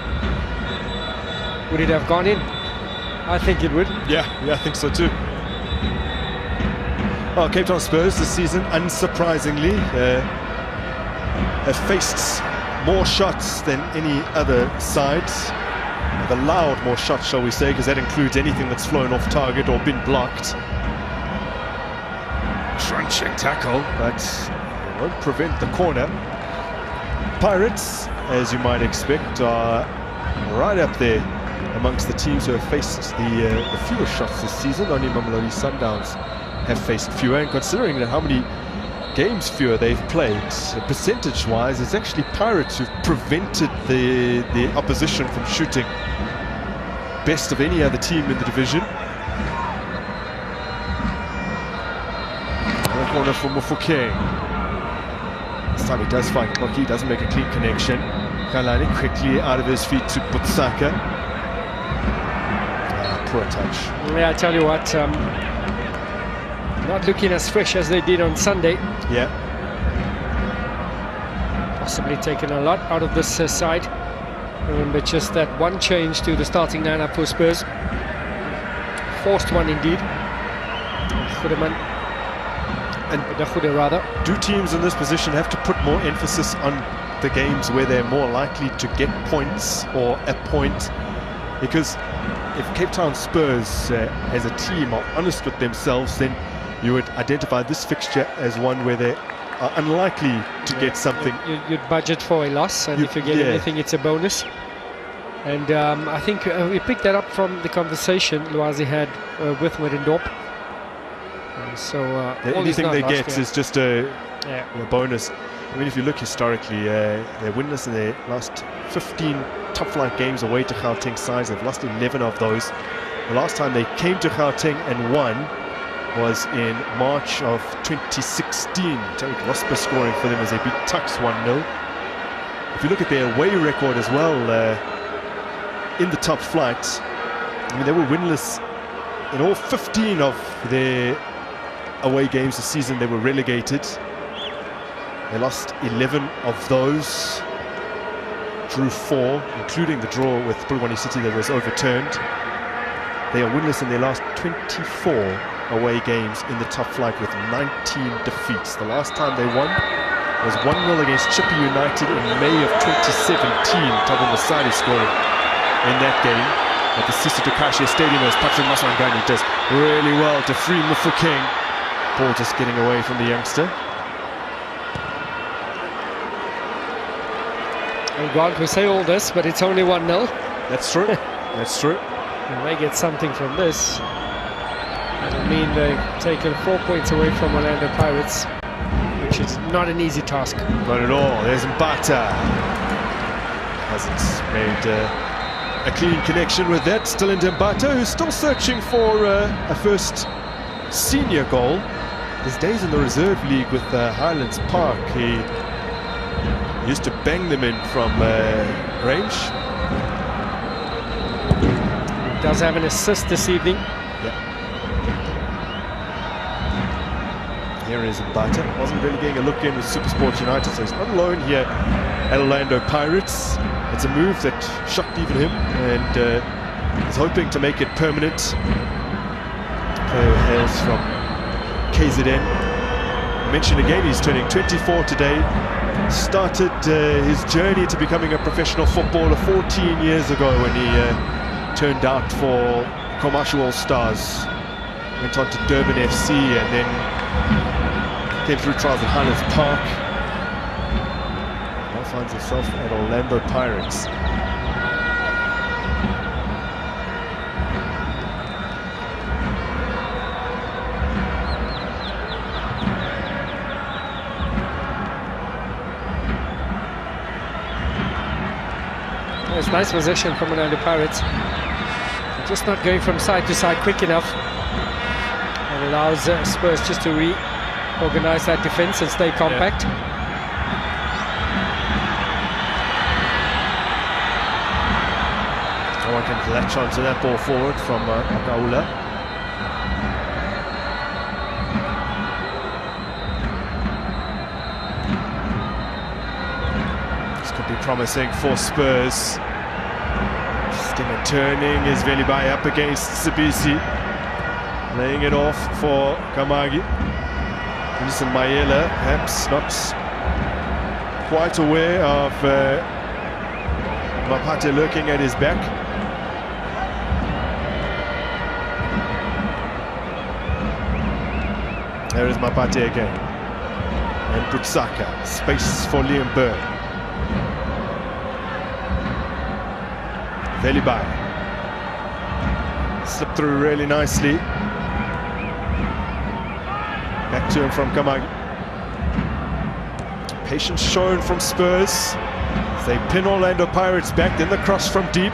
would it have gone in? I think it would. Yeah, I think so too. Oh, Cape Town Spurs this season, unsurprisingly, have faced more shots than any other side. Have allowed more shots, shall we say, because that includes anything that's flown off target or been blocked. Crunching tackle, but it won't prevent the corner. Pirates, as you might expect, are right up there amongst the teams who have faced the fewest shots this season. Only Mamelodi Sundowns have faced fewer, and considering that how many games fewer they've played, percentage-wise, it's actually Pirates who've prevented the opposition from shooting best of any other team in the division. Another corner for Mufokeng. This time he does find Koki, doesn't make a clean connection. Kalani quickly out of his feet to Butsaka. Poor touch. Yeah, I tell you what, not looking as fresh as they did on Sunday. Yeah. Possibly taken a lot out of this side. Remember, just that one change to the starting lineup for Spurs. Forced one indeed. And rather. Do teams in this position have to put more emphasis on the games where they're more likely to get points or a point? Because if Cape Town Spurs as a team are honest with themselves, then you would identify this fixture as one where they are unlikely to get something. You'd budget for a loss, and if you get anything, it's a bonus. And I think we picked that up from the conversation Luazi had with Merendorp. So anything they get is just a bonus. I mean, if you look historically, they're winless in their last 15 top-flight games away to Gauteng sides. They've lost 11 of those. The last time they came to Gauteng and won was in March of 2016. Tariq Rosper scoring for them as they beat Tuks 1-0. If you look at their away record as well, in the top flight, I mean, they were winless in all 15 of their away games this season. They were relegated. They lost 11 of those, drew 4, including the draw with Bulwani City that was overturned. They are winless in their last 24 away games in the top flight with 19 defeats. The last time they won was 1-0 against Chippy United in May of 2017. Thabo Masali scoring in that game at the Sisi Takashi Stadium as Patrick Masangani does really well to free Mufokeng. Ball just getting away from the youngster. And God, we say all this, but it's only 1-0. That's true. That's true. And they get something from this. It'll mean they've taken 4 points away from Orlando Pirates, which is not an easy task. Not at all. There's Mbata. Hasn't made a clean connection with that. Still in Mbata, who's still searching for a first senior goal. His days in the reserve league with Highlands Park, he used to bang them in from range. He does have an assist this evening. Here is Mbata. Wasn't really getting a look in with SuperSport United, so he's on loan here at Orlando Pirates. It's a move that shocked even him, and he's hoping to make it permanent. Player hails from KZN. I mentioned again, he's turning 24 today. started his journey to becoming a professional footballer 14 years ago when he turned out for Commercial All-Stars. Went on to Durban FC and then came through trials at Highlands Park. Now finds himself at Orlando Pirates. It's nice possession from Orlando Pirates. Just not going from side to side quick enough. It allows Spurs just to reorganize that defense and stay compact. No one can latch onto that ball forward from Akaula. This could be promising for Spurs. Twisting and turning is Velibai up against Sibisi. Laying it off for Kamagi. Listen, Mayela perhaps not quite aware of Mapate lurking at his back. There is Mapate again. And Butsaka. Space for Liam Byrne. Velibai. Slipped through really nicely. Back to him from Kamagi. Patience shown from Spurs. As they pin Orlando Pirates back, then the cross from deep.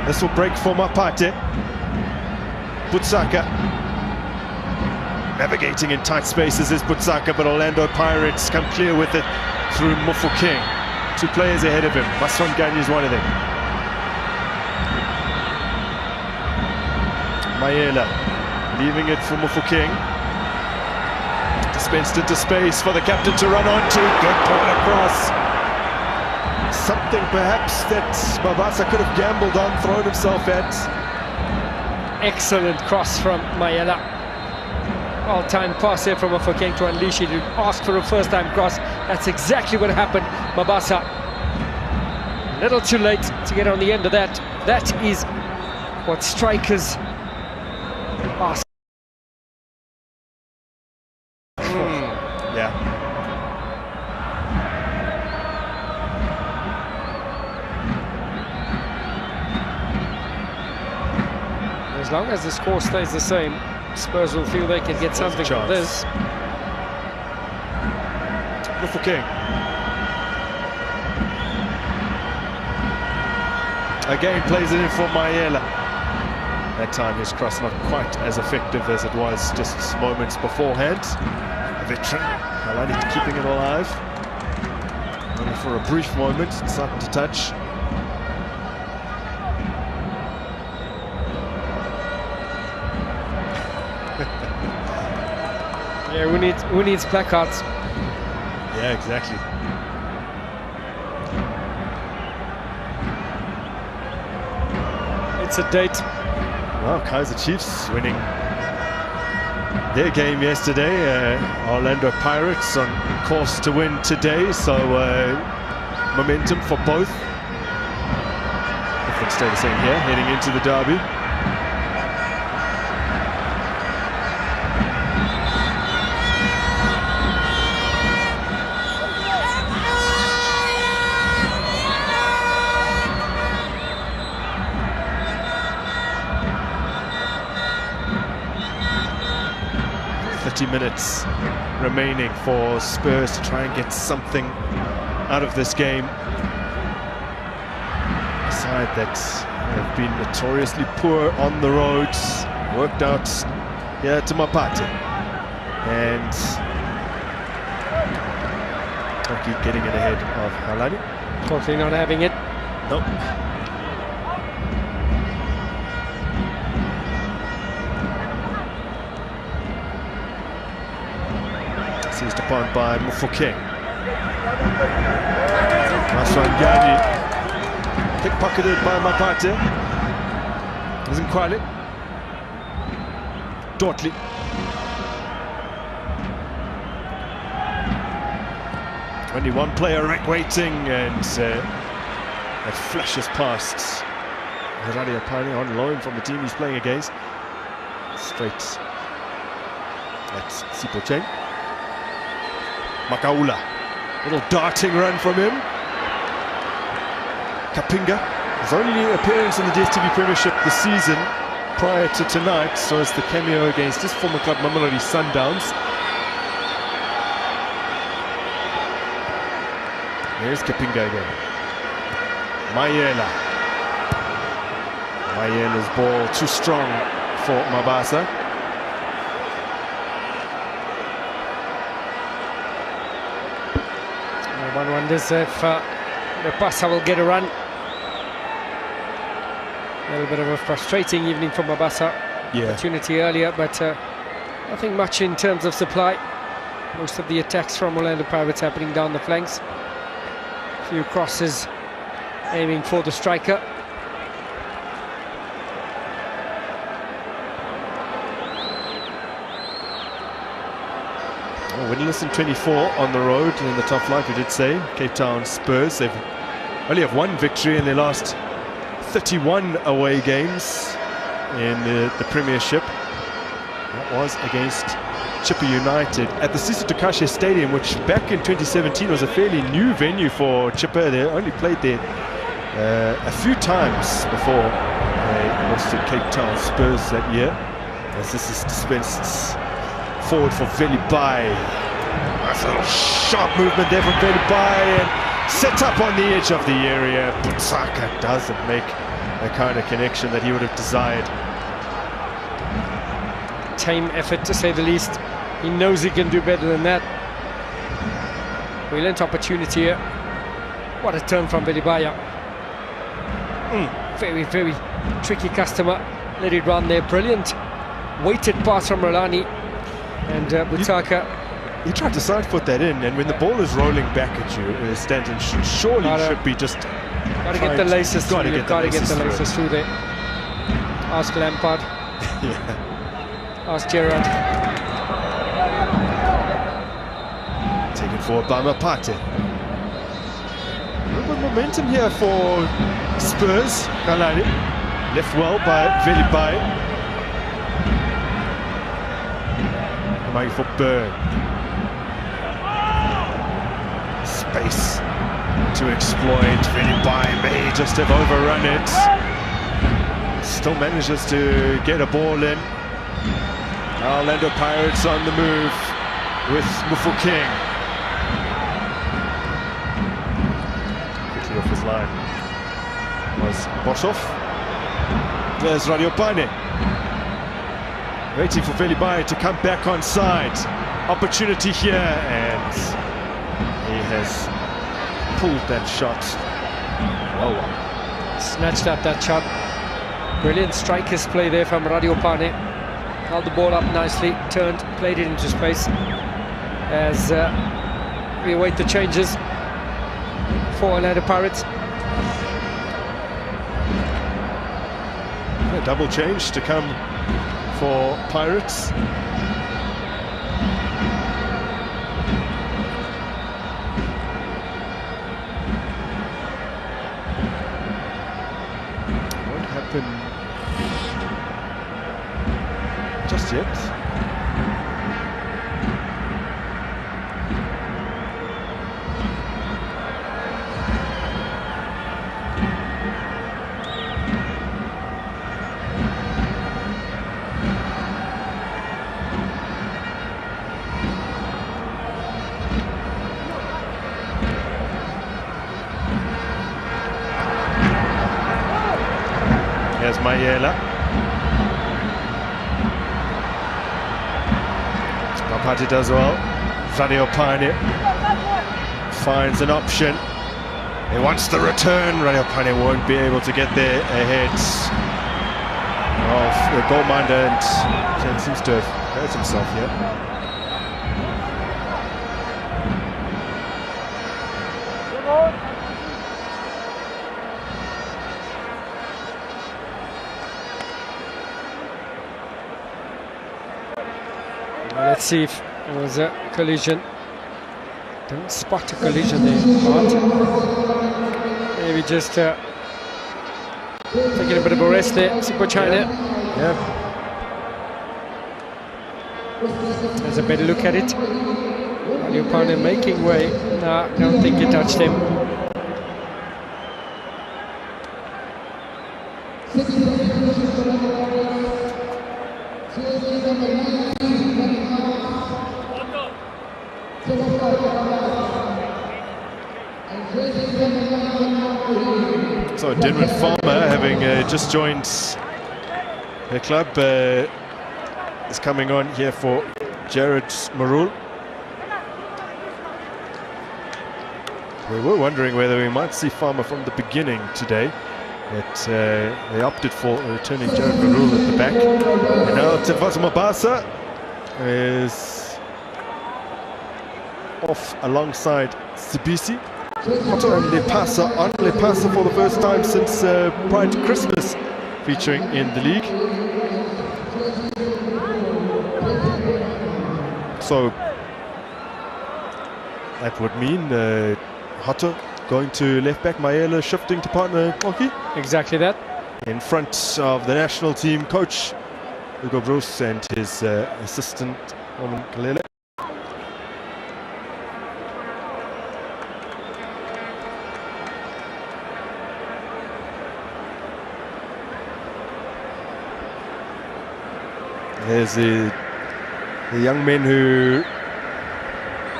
This will break for Mapate. Butsaka. Navigating in tight spaces is Butsaka, but Orlando Pirates come clear with it through Mufu King. 2 players ahead of him. Maswangani is one of them. Mayela leaving it for Mufu King. Dispensed into space for the captain to run onto. Good ball across. Something perhaps that Mabasa could have gambled on, thrown himself at. Excellent cross from Mayela. All-time pass here from King to unleash it. Ask for a first-time cross. That's exactly what happened. Mabasa a little too late to get on the end of that. That is what strikers ask. Yeah. As long as the score stays the same, Spurs will feel they can get something from this. Mufu King. Again plays it in for Mayela. That time his cross not quite as effective as it was just moments beforehand. A veteran, Halani keeping it alive. Only for a brief moment, starting to touch. Yeah, who needs placards? Yeah, exactly. It's a date. Well, Kaizer Chiefs winning their game yesterday. Orlando Pirates on course to win today, so momentum for both. If things stay the same here, heading into the derby. Minutes remaining for Spurs to try and get something out of this game. A side that have been notoriously poor on the roads, worked out here to Mapate, and Turkey getting it ahead of Halani. Totally not having it. Nope. Seized upon by Mufu King. Maswangani pickpocketed by Mapate. Isn't Kwale. Dortley. Only one player waiting, and it flashes past Radio Pane on loan from the team he's playing against. Straight at Sipo Cheng. Makaula, little darting run from him. Kapinga, his only appearance in the DStv Premiership this season prior to tonight, so it's the cameo against his former club Mamelodi Sundowns. There's Kapinga again. Mayela. Mayela's ball too strong for Mabasa. 1 wonders if Mabasa will get a run. A little bit of a frustrating evening for Mabasa. Yeah. Opportunity earlier, but nothing much in terms of supply. Most of the attacks from Orlando Pirates happening down the flanks. Few crosses aiming for the striker. Winless in 24 on the road in the top flight, we did say. Cape Town Spurs, they only have one victory in their last 31 away games in the Premiership. That was against Chippa United at the Sisa Tokashe Stadium, which back in 2017 was a fairly new venue for Chippa. They only played there a few times before they hosted Cape Town Spurs that year. As this is dispensed forward for Velibai. That's a little sharp movement there from Velibai, and set up on the edge of the area. Butsaka doesn't make the kind of connection that he would have desired. Tame effort, to say the least. He knows he can do better than that. Brilliant opportunity here. What a turn from Velibaya. Very, very tricky customer. Let it run there. Brilliant. Weighted pass from Rolani. And Butaka. He tried to side foot that in, and when the ball is rolling back at you, Stanton surely should be just... Got to get the laces through. You've got to get the laces through there. Ask Lampard. Yeah. Ask Gerrard. Taken forward by Mapate. A little bit of momentum here for Spurs. Kalani. Left well by Velibai. Going for Byrne. Space to exploit. Velibai may just have overrun it. Still manages to get a ball in. Now Orlando Pirates on the move with Mufu King. Quickly off his line was Boshoff. There's Radio Pane. Waiting for Velibai to come back on side. Opportunity here, and he has pulled that shot. Oh, snatched up that shot. Brilliant striker's play there from Radio Pane. Held the ball up nicely, turned, played it into space. As we await the changes for Orlando Pirates. A double change to come for Pirates. Won't happen just yet. Here's Mayela. Mapate does well. Radio Pane finds an option. He wants the return. Radio Pane won't be able to get there ahead of the goalminder, and seems to have hurt himself here. Let's see if it was a collision. Don't spot a collision there, but maybe just taking a bit of a rest there. Super China. Yeah. There's a better look at it. Your opponent making way. No, don't think he touched him. So Denman Farmer, having just joined the club, is coming on here for Jared Marul. We were wondering whether we might see Farmer from the beginning today, but they opted for returning Jared Marul at the back. And now Tefas Mabasa is off alongside Sibisi. Otto and Lepasa on Lepasa for the first time since prior to Christmas, featuring in the league. So that would mean Hotto going to left back, Maela shifting to partner Koki. Exactly that. In front of the national team coach Hugo Bruce and his assistant Norman Kalele. There's the young men who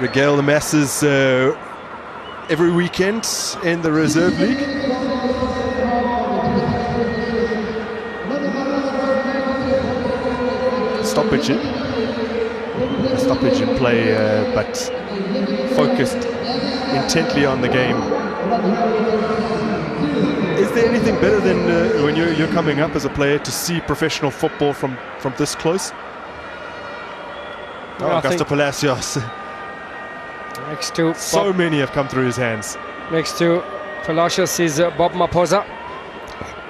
regale the masses every weekend in the reserve league. Stoppage in play, but focused intently on the game. Is there anything better than when you're coming up as a player to see professional football from this close? Oh, Augusto Palacios. Next to so many have come through his hands. Next to Palacios is Bob Maposa,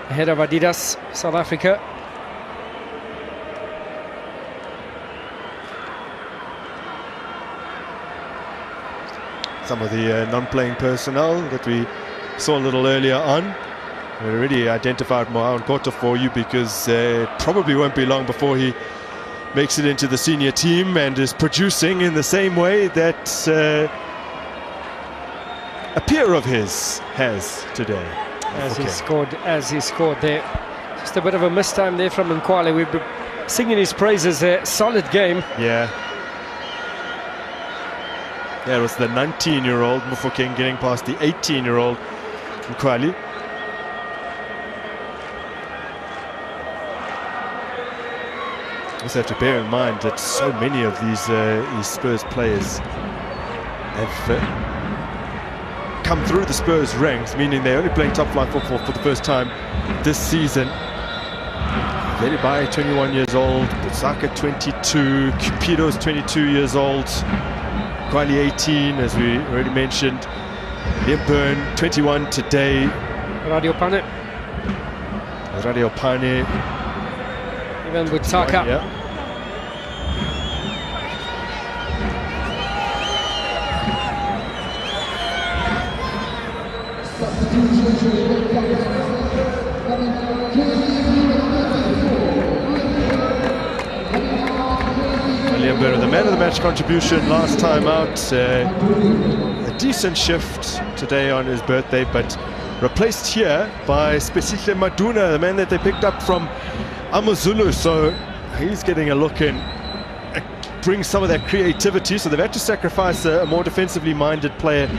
head of Adidas South Africa. Some of the non-playing personnel that we saw a little earlier on. We already identified Mohamed Kota for you because it probably won't be long before he makes it into the senior team and is producing in the same way that a peer of his has today. As he scored there. Just a bit of a mistime there from Nkwale. We've been singing his praises there. Solid game. Yeah. Yeah, it was the 19-year-old Mufokeng getting past the 18-year-old Nkwale. Also have to bear in mind that so many of these Spurs players have come through the Spurs ranks, meaning they're only playing top-flight football for the first time this season. Velibai, 21 years old, Busaka, 22, Cupido's 22 years old, Kwali, 18, as we already mentioned, Liam Byrne, 21 today, Radio Pane, even Busaka. Yeah. Liam Byrne, the man of the match contribution last time out. A decent shift today on his birthday, but replaced here by Spesihle Maduna, the man that they picked up from Amazulu. So he's getting a look in, brings some of that creativity. So they've had to sacrifice a more defensively minded player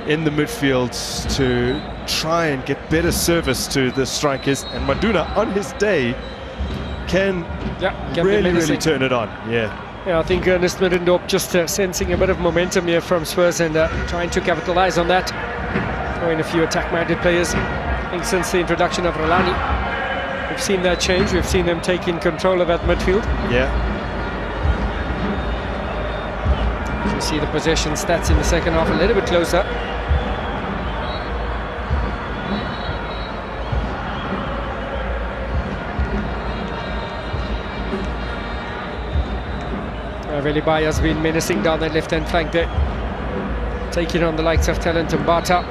in the midfield to try and get better service to the strikers. And Maduna, on his day, can really turn it on. Yeah, I think Ernest Middendorp just sensing a bit of momentum here from Spurs and trying to capitalize on that. Throwing a few attack-minded players. I think since the introduction of Rolani, we've seen that change. We've seen them taking control of that midfield. Yeah. You see the possession stats in the second half a little bit closer. Velibai has been menacing down that left-hand flank there. taking on the likes of Talent Mbata,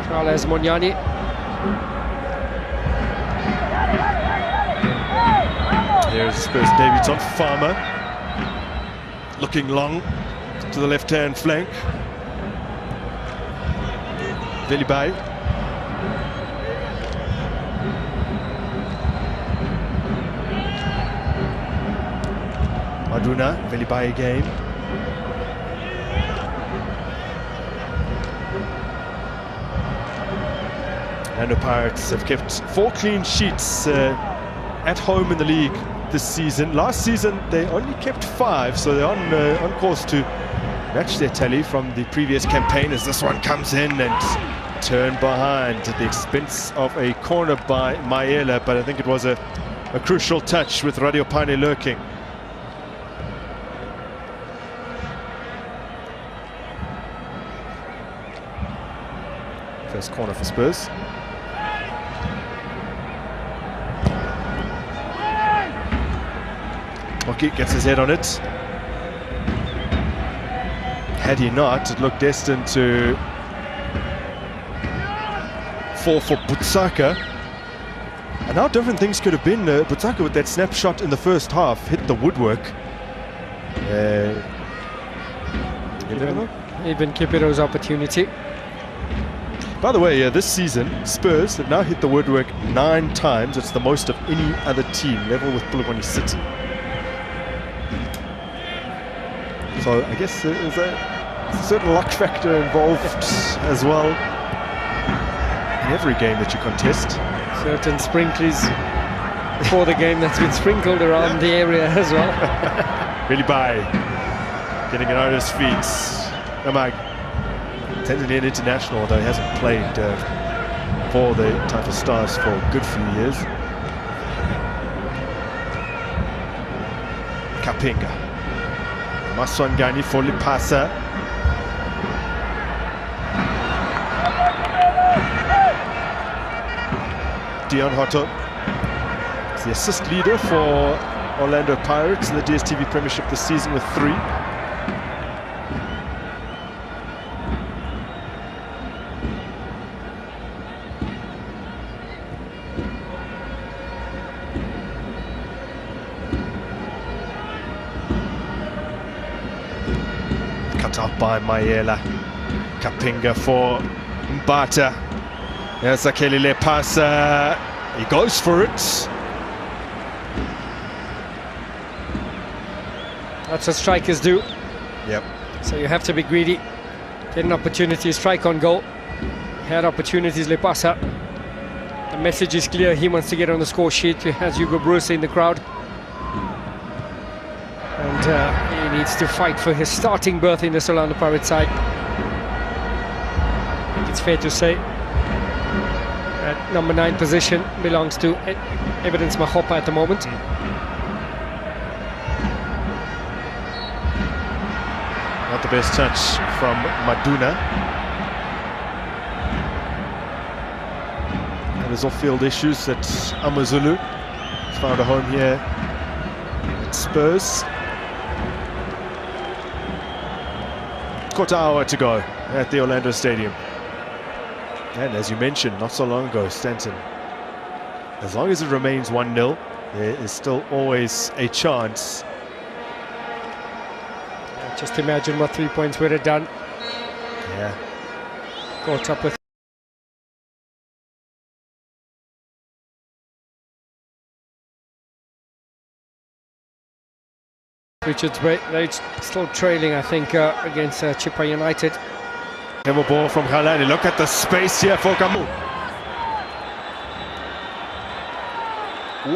Charles Monyani. Here's Spurs debutant Farmer, looking long to the left-hand flank. Velibai. Maduna, Velibai again. And the Pirates have kept 4 clean sheets at home in the league this season. Last season they only kept 5, so they're on course to match their tally from the previous campaign, as this one comes in and turned behind at the expense of a corner by Maela, but I think it was a crucial touch with Radio Pane lurking. First corner for Spurs. Hockey gets his head on it. Had he not, it looked destined to fall for Butsaka. And how different things could have been. Butsaka with that snapshot in the first half hit the woodwork. Even Kipiro's opportunity. By the way, this season, Spurs have now hit the woodwork 9 times. It's the most of any other team, level with Bulugwani City. So I guess there's a certain luck factor involved as well in every game that you contest. Certain sprinklers before the game that's been sprinkled around the area as well. Velibai getting it on his feet. Namag, Tanzanian international, although he hasn't played for the Taifa Stars for a good few years. Kapinga. Maswangani for Lipasa. Dion Hotto is the assist leader for Orlando Pirates in the DStv Premiership this season with 3. Cut off by Maela. Kapinga for Mbata. There's Akeli Lepasa. He goes for it. That's what strikers do. Yep. So you have to be greedy. Get an opportunity, strike on goal. Had opportunities, Lepasa. The message is clear. He wants to get on the score sheet. He has Hugo Bruce in the crowd. And he needs to fight for his starting berth in the Orlando Pirates side. I think it's fair to say that number 9 position belongs to Evidence Mahopa at the moment. Not the best touch from Maduna. And there's off-field issues that Amazulu has found a home here at Spurs. Quarter hour to go at the Orlando Stadium. And as you mentioned not so long ago, Stanton, as long as it remains 1-0, there is still always a chance. Just imagine what 3 points would have done. Yeah. Caught up with Richards, they're still trailing, I think, against Chippa United. Have a ball from Khalani. Look at the space here for Kamu.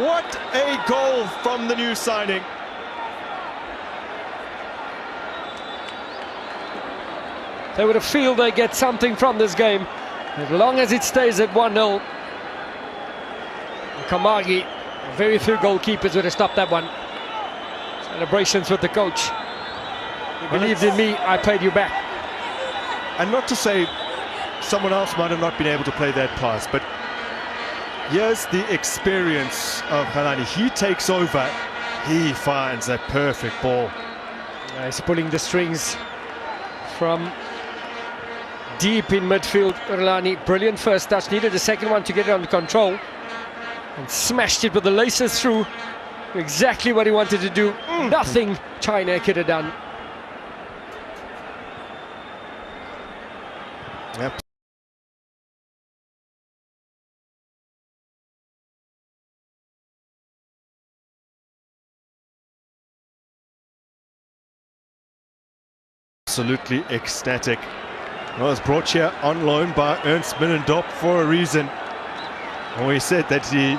What a goal from the new signing. They would have feel they get something from this game, as long as it stays at 1-0. Kamagi, very few goalkeepers would have stopped that one. Celebrations with the coach. You believed in me, I paid you back. And not to say someone else might have not been able to play that pass, but here's the experience of Khalani. He takes over, he finds that perfect ball. He's pulling the strings from deep in midfield. Urlani, brilliant first touch, needed a second one to get it under control, and smashed it with the laces through. Exactly what he wanted to do. Nothing China could have done. Yep. Absolutely ecstatic. Well, was brought here on loan by Ernst Minnendorp for a reason. And we said that he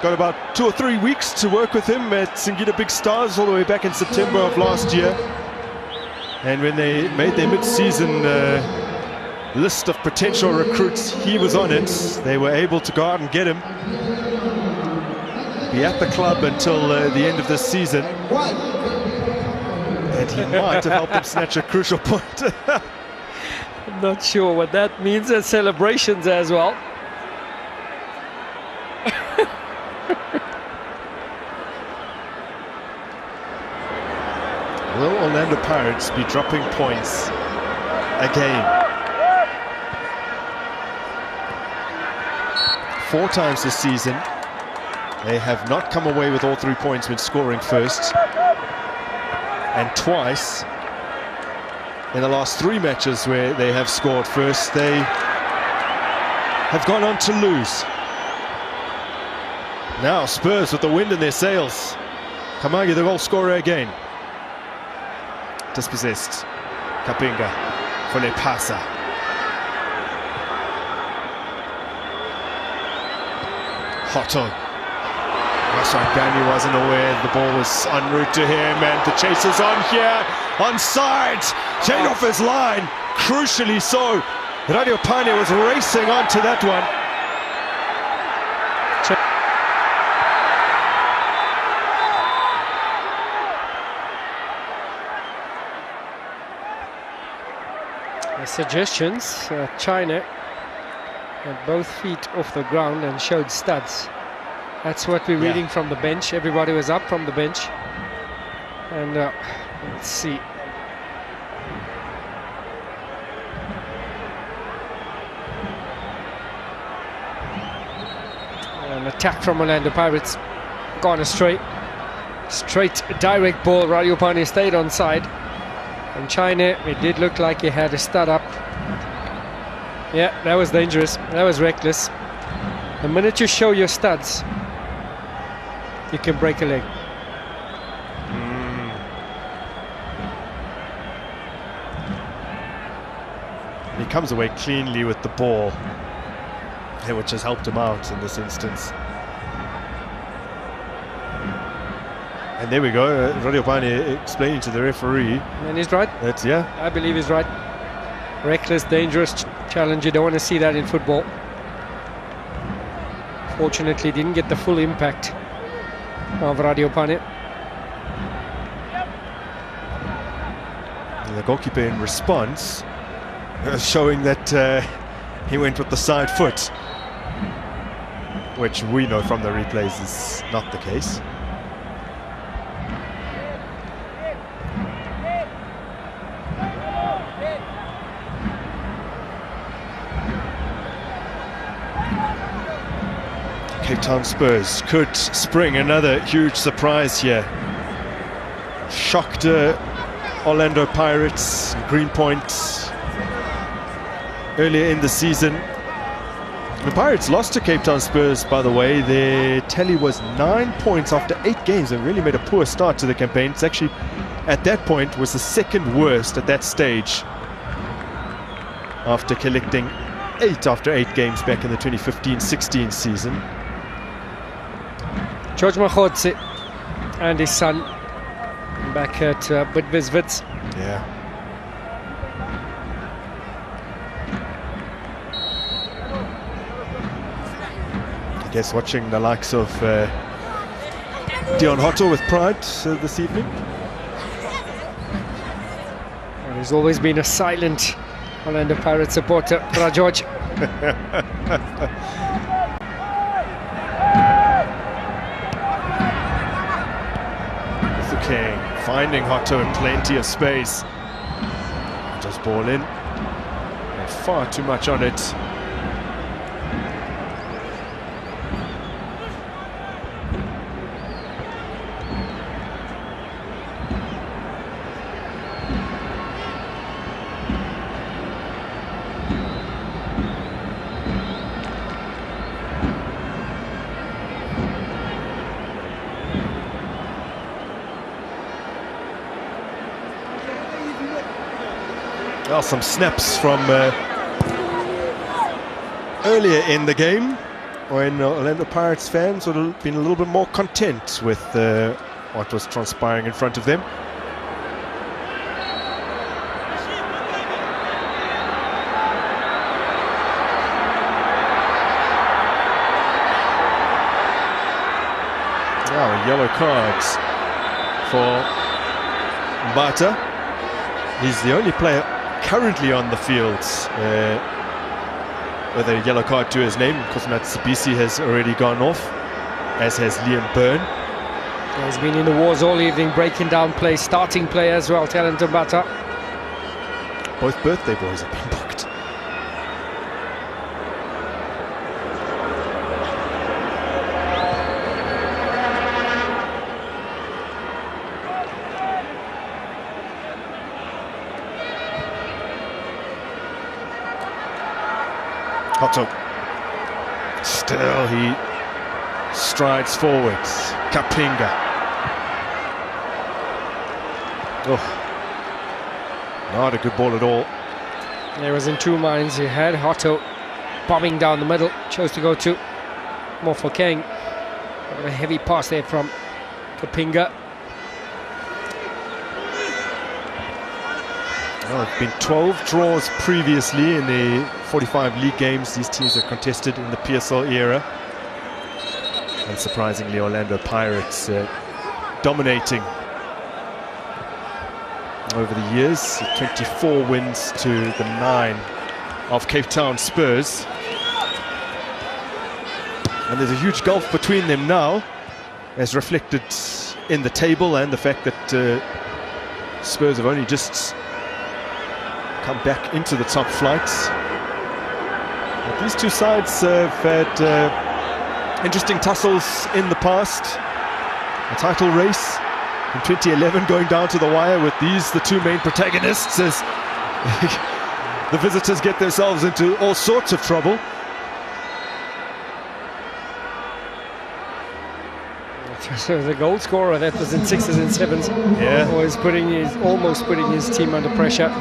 got about 2 or 3 weeks to work with him at Singida Big Stars all the way back in September of last year. And when they made their mid-season list of potential recruits, he was on it. They were able to go out and get him. Be at the club until the end of this season. And he might have helped them snatch a crucial point. I'm not sure what that means at celebrations as well. Will Orlando Pirates be dropping points again? 4 times this season, they have not come away with all 3 points when scoring first. And twice in the last 3 matches where they have scored first, they have gone on to lose. Now Spurs with the wind in their sails. Kamagi, the goal scorer again. Dispossessed. Kapinga for Lepasa. Hotto. Masangani wasn't aware the ball was en route to him, and the chase is on here. Onside. Jane off his line. Crucially so. Radio Pane was racing onto that one. Suggestions. China had both feet off the ground and showed studs. That's what we're reading from the bench. Everybody was up from the bench. And let's see. An attack from Orlando Pirates. Gone astray. Straight direct ball. Radio Pane stayed on side. And China, it did look like he had a stud up. Yeah, that was dangerous. That was reckless. The minute you show your studs, you can break a leg. He comes away cleanly with the ball, which has helped him out in this instance. And there we go, Radio Pane explaining to the referee. And he's right. That's, I believe he's right. Reckless, dangerous challenge. You don't want to see that in football. Fortunately, didn't get the full impact of Radio Pane. And the goalkeeper in response, showing that he went with the side foot, which we know from the replays is not the case. Cape Town Spurs could spring another huge surprise here. Shocked Orlando Pirates, Greenpoint earlier in the season. The Pirates lost to Cape Town Spurs, by the way. Their tally was 9 points after 8 games and really made a poor start to the campaign. It's actually, at that point, was the second worst at that stage after collecting 8 after 8 games back in the 2015-16 season. George Mahotse and his son back at Bidvisvits. Yeah. I guess watching the likes of Dion Hotto with pride this evening. Well, he's always been a silent Orlando Pirates supporter, Rajoj. King finding Hotto in plenty of space. Loose ball in. And far too much on it. Well, some snaps from earlier in the game when Orlando Pirates fans would have been a little bit more content with what was transpiring in front of them. Now a yellow card for Mbata. He's the only player currently on the field with a yellow card to his name. Cosmat Sibisi has already gone off, as has Liam Byrne. He's been in the wars all evening, breaking down play, starting play as well, Talent Mbata. Both birthday boys have been booked. Hotto. Still he strides forwards. Kapinga. Oh, not a good ball at all. He was in two minds. He had Hotto bombing down the middle. Chose to go to Mofokeng. A heavy pass there from Kapinga. Well, there have been 12 draws previously in the 45 league games these teams have contested in the PSL era. Unsurprisingly, Orlando Pirates dominating over the years. 24 wins to the 9 of Cape Town Spurs. And there's a huge gulf between them now, as reflected in the table and the fact that Spurs have only just come back into the top flights. But these two sides have had interesting tussles in the past. A title race in 2011 going down to the wire with these, the two main protagonists, as the visitors get themselves into all sorts of trouble. So the goal scorer that was in 6s and 7s, yeah, was almost putting his team under pressure.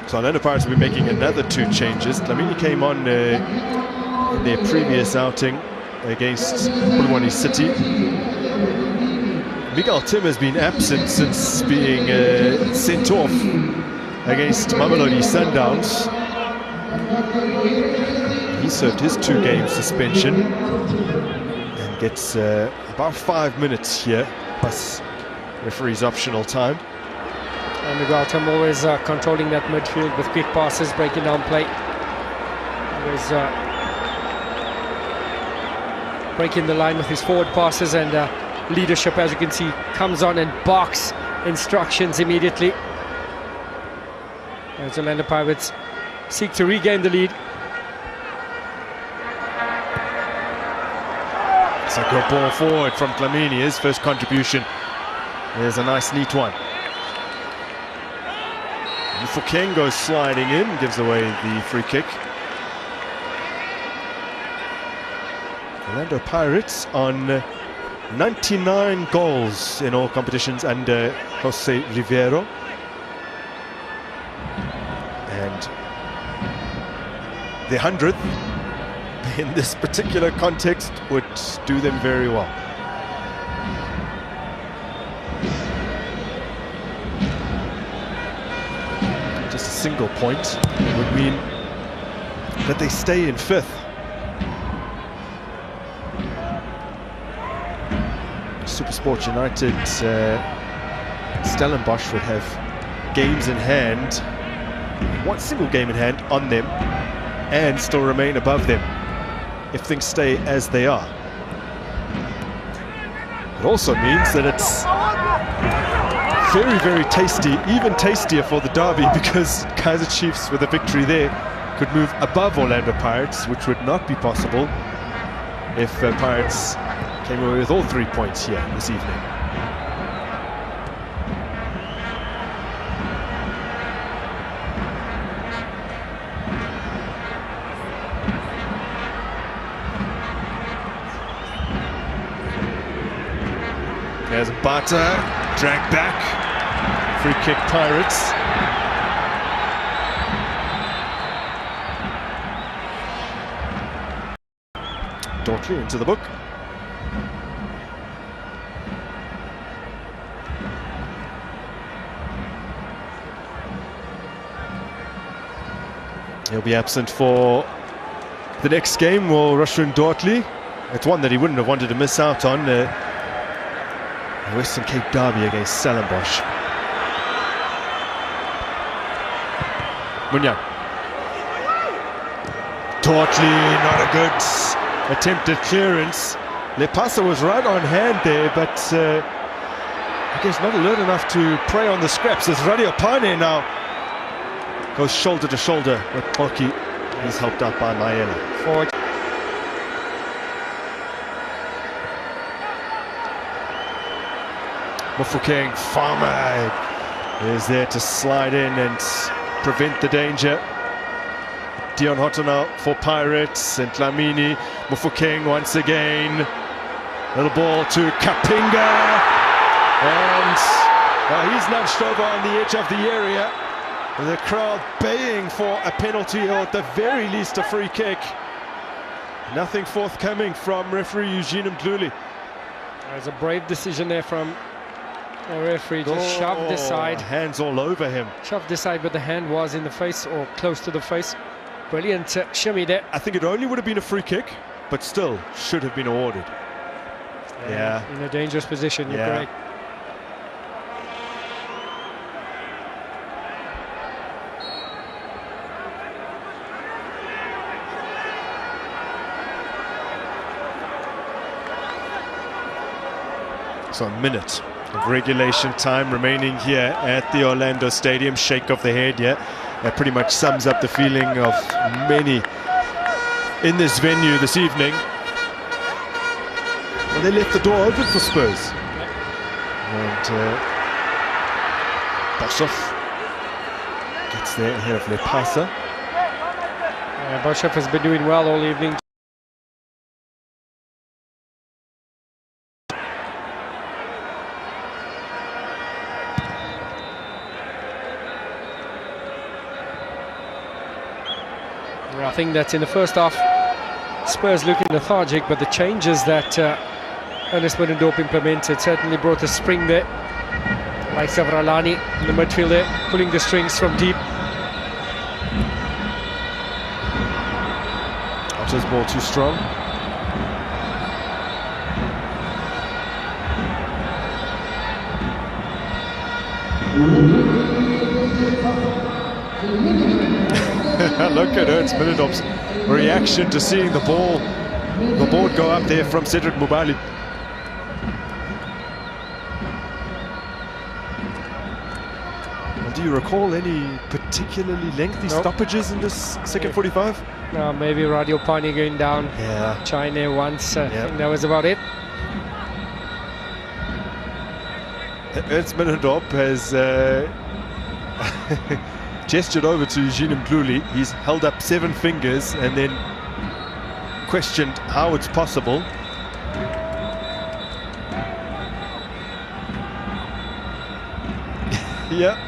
So Orlando Pirates will be making another 2 changes. Dlamini came on in their previous outing against Bulwani City. Miguel Tim has been absent since being sent off against Mamelodi Sundowns. He served his 2-game suspension and gets about 5 minutes here, plus referee's optional time. And Miguel Tim always controlling that midfield with quick passes, breaking down play. Always breaking the line with his forward passes and leadership, as you can see, comes on and barks instructions immediately. As Orlando Pirates seek to regain the lead. It's a good ball forward from Dlamini. His first contribution. There's a nice neat one. Mofokeng goes sliding in, gives away the free kick. Orlando Pirates on 99 goals in all competitions under Jose Rivero. And the 100th in this particular context would do them very well. Just a single point would mean that they stay in 5th. SuperSport United, Stellenbosch would have games in hand, one single game in hand on them, and still remain above them if things stay as they are. It also means that it's very, very tasty, even tastier for the derby, because Kaizer Chiefs with a victory there could move above Orlando Pirates, which would not be possible if Pirates came away with all 3 points here this evening. There's Bata, dragged back, free kick Pirates. Dortley into the book. He'll be absent for the next game. Will Rushden Dortley. It's one that he wouldn't have wanted to miss out on. Western Cape derby against Stellenbosch. Munya. Dortley, not a good attempted clearance. Lepasa was right on hand there, but I guess not alert enough to prey on the scraps. As Radio Pane now goes shoulder to shoulder with Poki. He's helped out by Maela. Forward. Mufokeng Farmer is there to slide in and prevent the danger. Dion Hottenau for Pirates and Dlamini. Mufokeng once again. Little ball to Kapinga. And he's nudged over on the edge of the area. The crowd baying for a penalty, or at the very least a free kick. Nothing forthcoming from referee Eugene Mdluli. There's a brave decision there from the referee, just shoved aside. Hands all over him. Shoved aside, but the hand was in the face or close to the face. Brilliant shimmy there. I think it only would have been a free kick, but still should have been awarded. Yeah. In a dangerous position, you're correct. So a minute of regulation time remaining here at the Orlando Stadium. Shake of the head, yeah. That pretty much sums up the feeling of many in this venue this evening. Well, they left the door open for Spurs. And Boshoff gets there ahead of Lepasa. Boshoff has been doing well all evening. I think that in the first half, Spurs looking lethargic, but the changes that Ernest Middendorp implemented certainly brought a spring there. Like Savralani in the midfield there, pulling the strings from deep. Otter's ball too strong. Look at Ernst Middendorp's reaction to seeing the board go up there from Cedric Mubali. Well, do you recall any particularly lengthy stoppages in this second 45? No, maybe Radio Pani going down. Yeah. China once. I think that was about it. Ernst Middendorp has gestured over to Eugene Mdluli. He's held up 7 fingers and then questioned how it's possible. Yeah.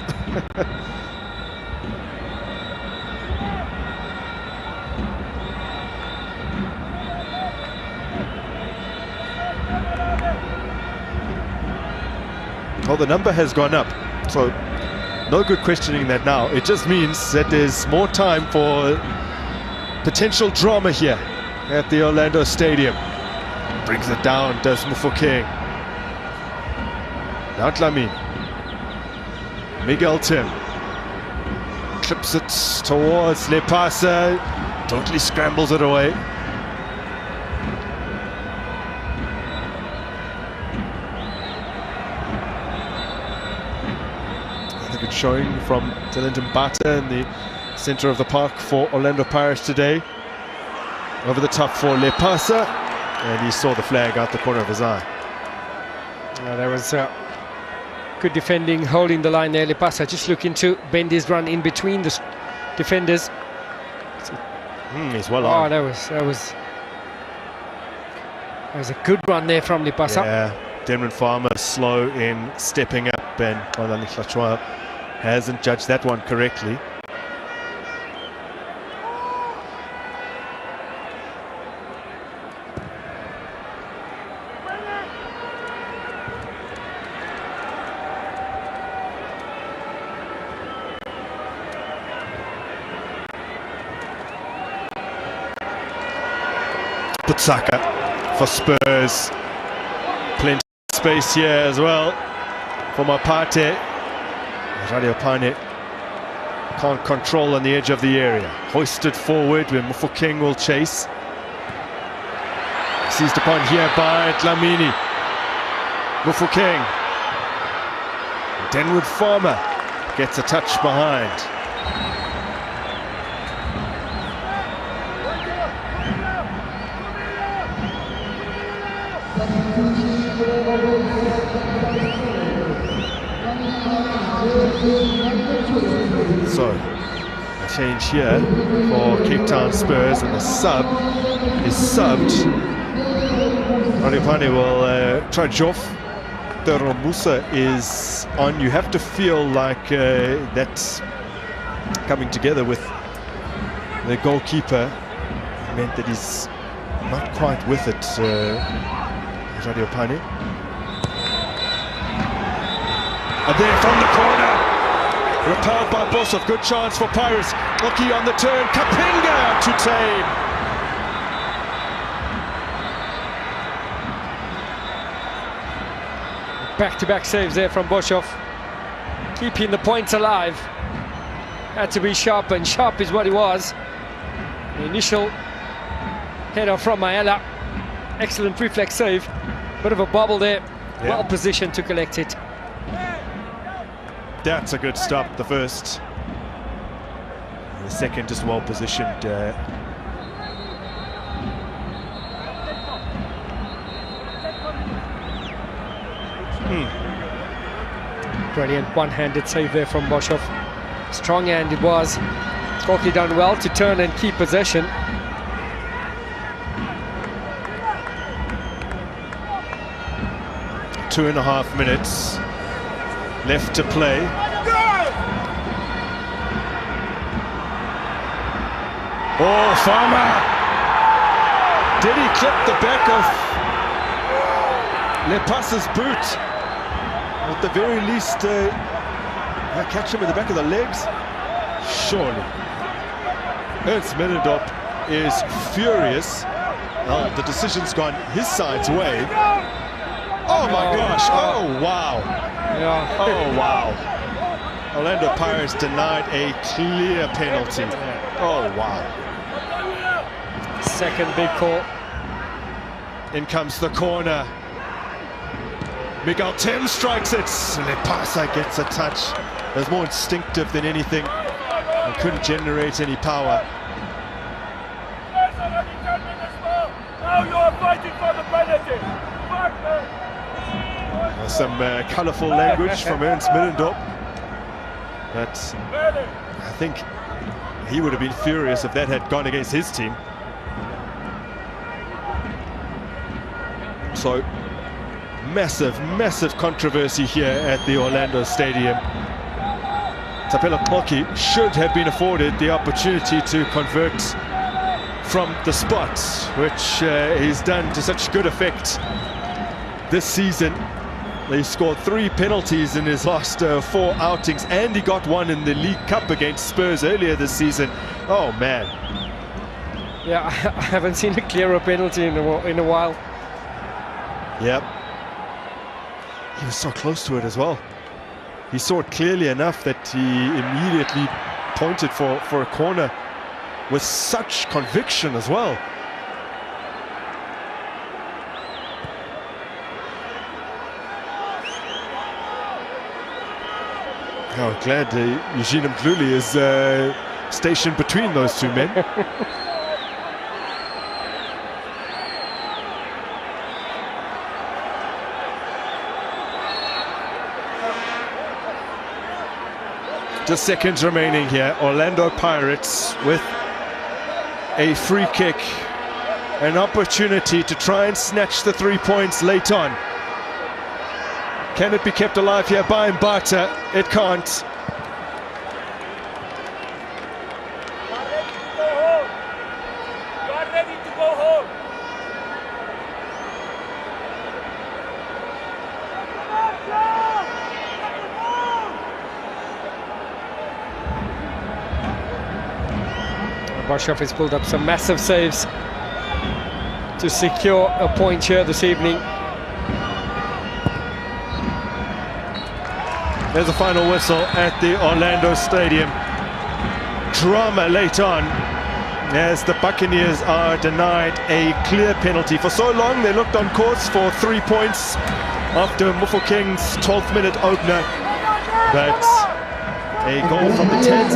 Well, the number has gone up, so no good questioning that now. It just means that there's more time for potential drama here at the Orlando Stadium. Brings it down, does Mufokeng. Now Dlamini. Miguel Tim. Clips it towards Lepasa. Totally scrambles it away. good showing from Talentum Bata in the centre of the park for Orlando Pirates today. Over the top for Lepasa, and he saw the flag out the corner of his eye. There was good defending, holding the line there. Lepasa just looking to bend his run in between the defenders. He's well on. That was a good run there from Lepasa. Yeah, Denman Farmer slow in stepping up, and Olani Hlachwa hasn't judged that one correctly. Putsaka for Spurs. Plenty of space here as well for Mapate. Radio Pane can't control on the edge of the area. Hoisted forward where Mufokeng will chase. Seized upon here by Dlamini. Mufokeng. Denwood Farmer gets a touch behind. So, a change here for Cape Town Spurs, and the sub is subbed. Raripane will trudge off. Teromusa is on. You have to feel like that's coming together with the goalkeeper. Meant that he's not quite with it, Raripane. And there from the corner, repelled by Bosov. Good chance for Pirates. Oki on the turn. Kapinga to tame. Back-to-back saves there from Bosov, keeping the points alive. Had to be sharp, and sharp is what he was. The initial header from Maela. Excellent reflex save. Bit of a bobble there. Yeah. Well positioned to collect it. That's a good stop, the first. And the second just well positioned. Brilliant one-handed save there from Bosov. Strong hand it was. Koki done well to turn and keep possession. Two and a half minutes left to play. Oh, Farmer! Did he clip the back of Lepasa's boot? At the very least, catch him in the back of the legs? Surely. Ernst Middendorp is furious. Well, the decision's gone his side's way. Oh my gosh, oh wow. Yeah. Oh wow. Orlando Pirates denied a clear penalty. Oh wow. Second big call. In comes the corner. Miguel Tim strikes it. Lepasa gets a touch. It was more instinctive than anything. And couldn't generate any power. Now you are fighting for the penalty. Some colourful language from Ernst Middendorp. But I think he would have been furious if that had gone against his team. So, massive controversy here at the Orlando Stadium. Tapela Koki should have been afforded the opportunity to convert from the spot, which he's done to such good effect this season. He scored 3 penalties in his last 4 outings, and he got one in the League Cup against Spurs earlier this season. Oh man. Yeah, I haven't seen a clearer penalty in a while. Yep. He was so close to it as well. He saw it clearly enough that he immediately pointed for a corner with such conviction as well. Oh, glad Eugene Mgluli is stationed between those two men. Just seconds remaining here. Orlando Pirates with a free kick. An opportunity to try and snatch the 3 points late on. Can it be kept alive here by Mbata? It can't. You are ready to go home. Bashov has pulled up some massive saves to secure a point here this evening. There's a final whistle at the Orlando Stadium. Drama late on as the Buccaneers are denied a clear penalty. For so long they looked on course for 3 points after Mufokeng's 12th minute opener, but a goal from the 10th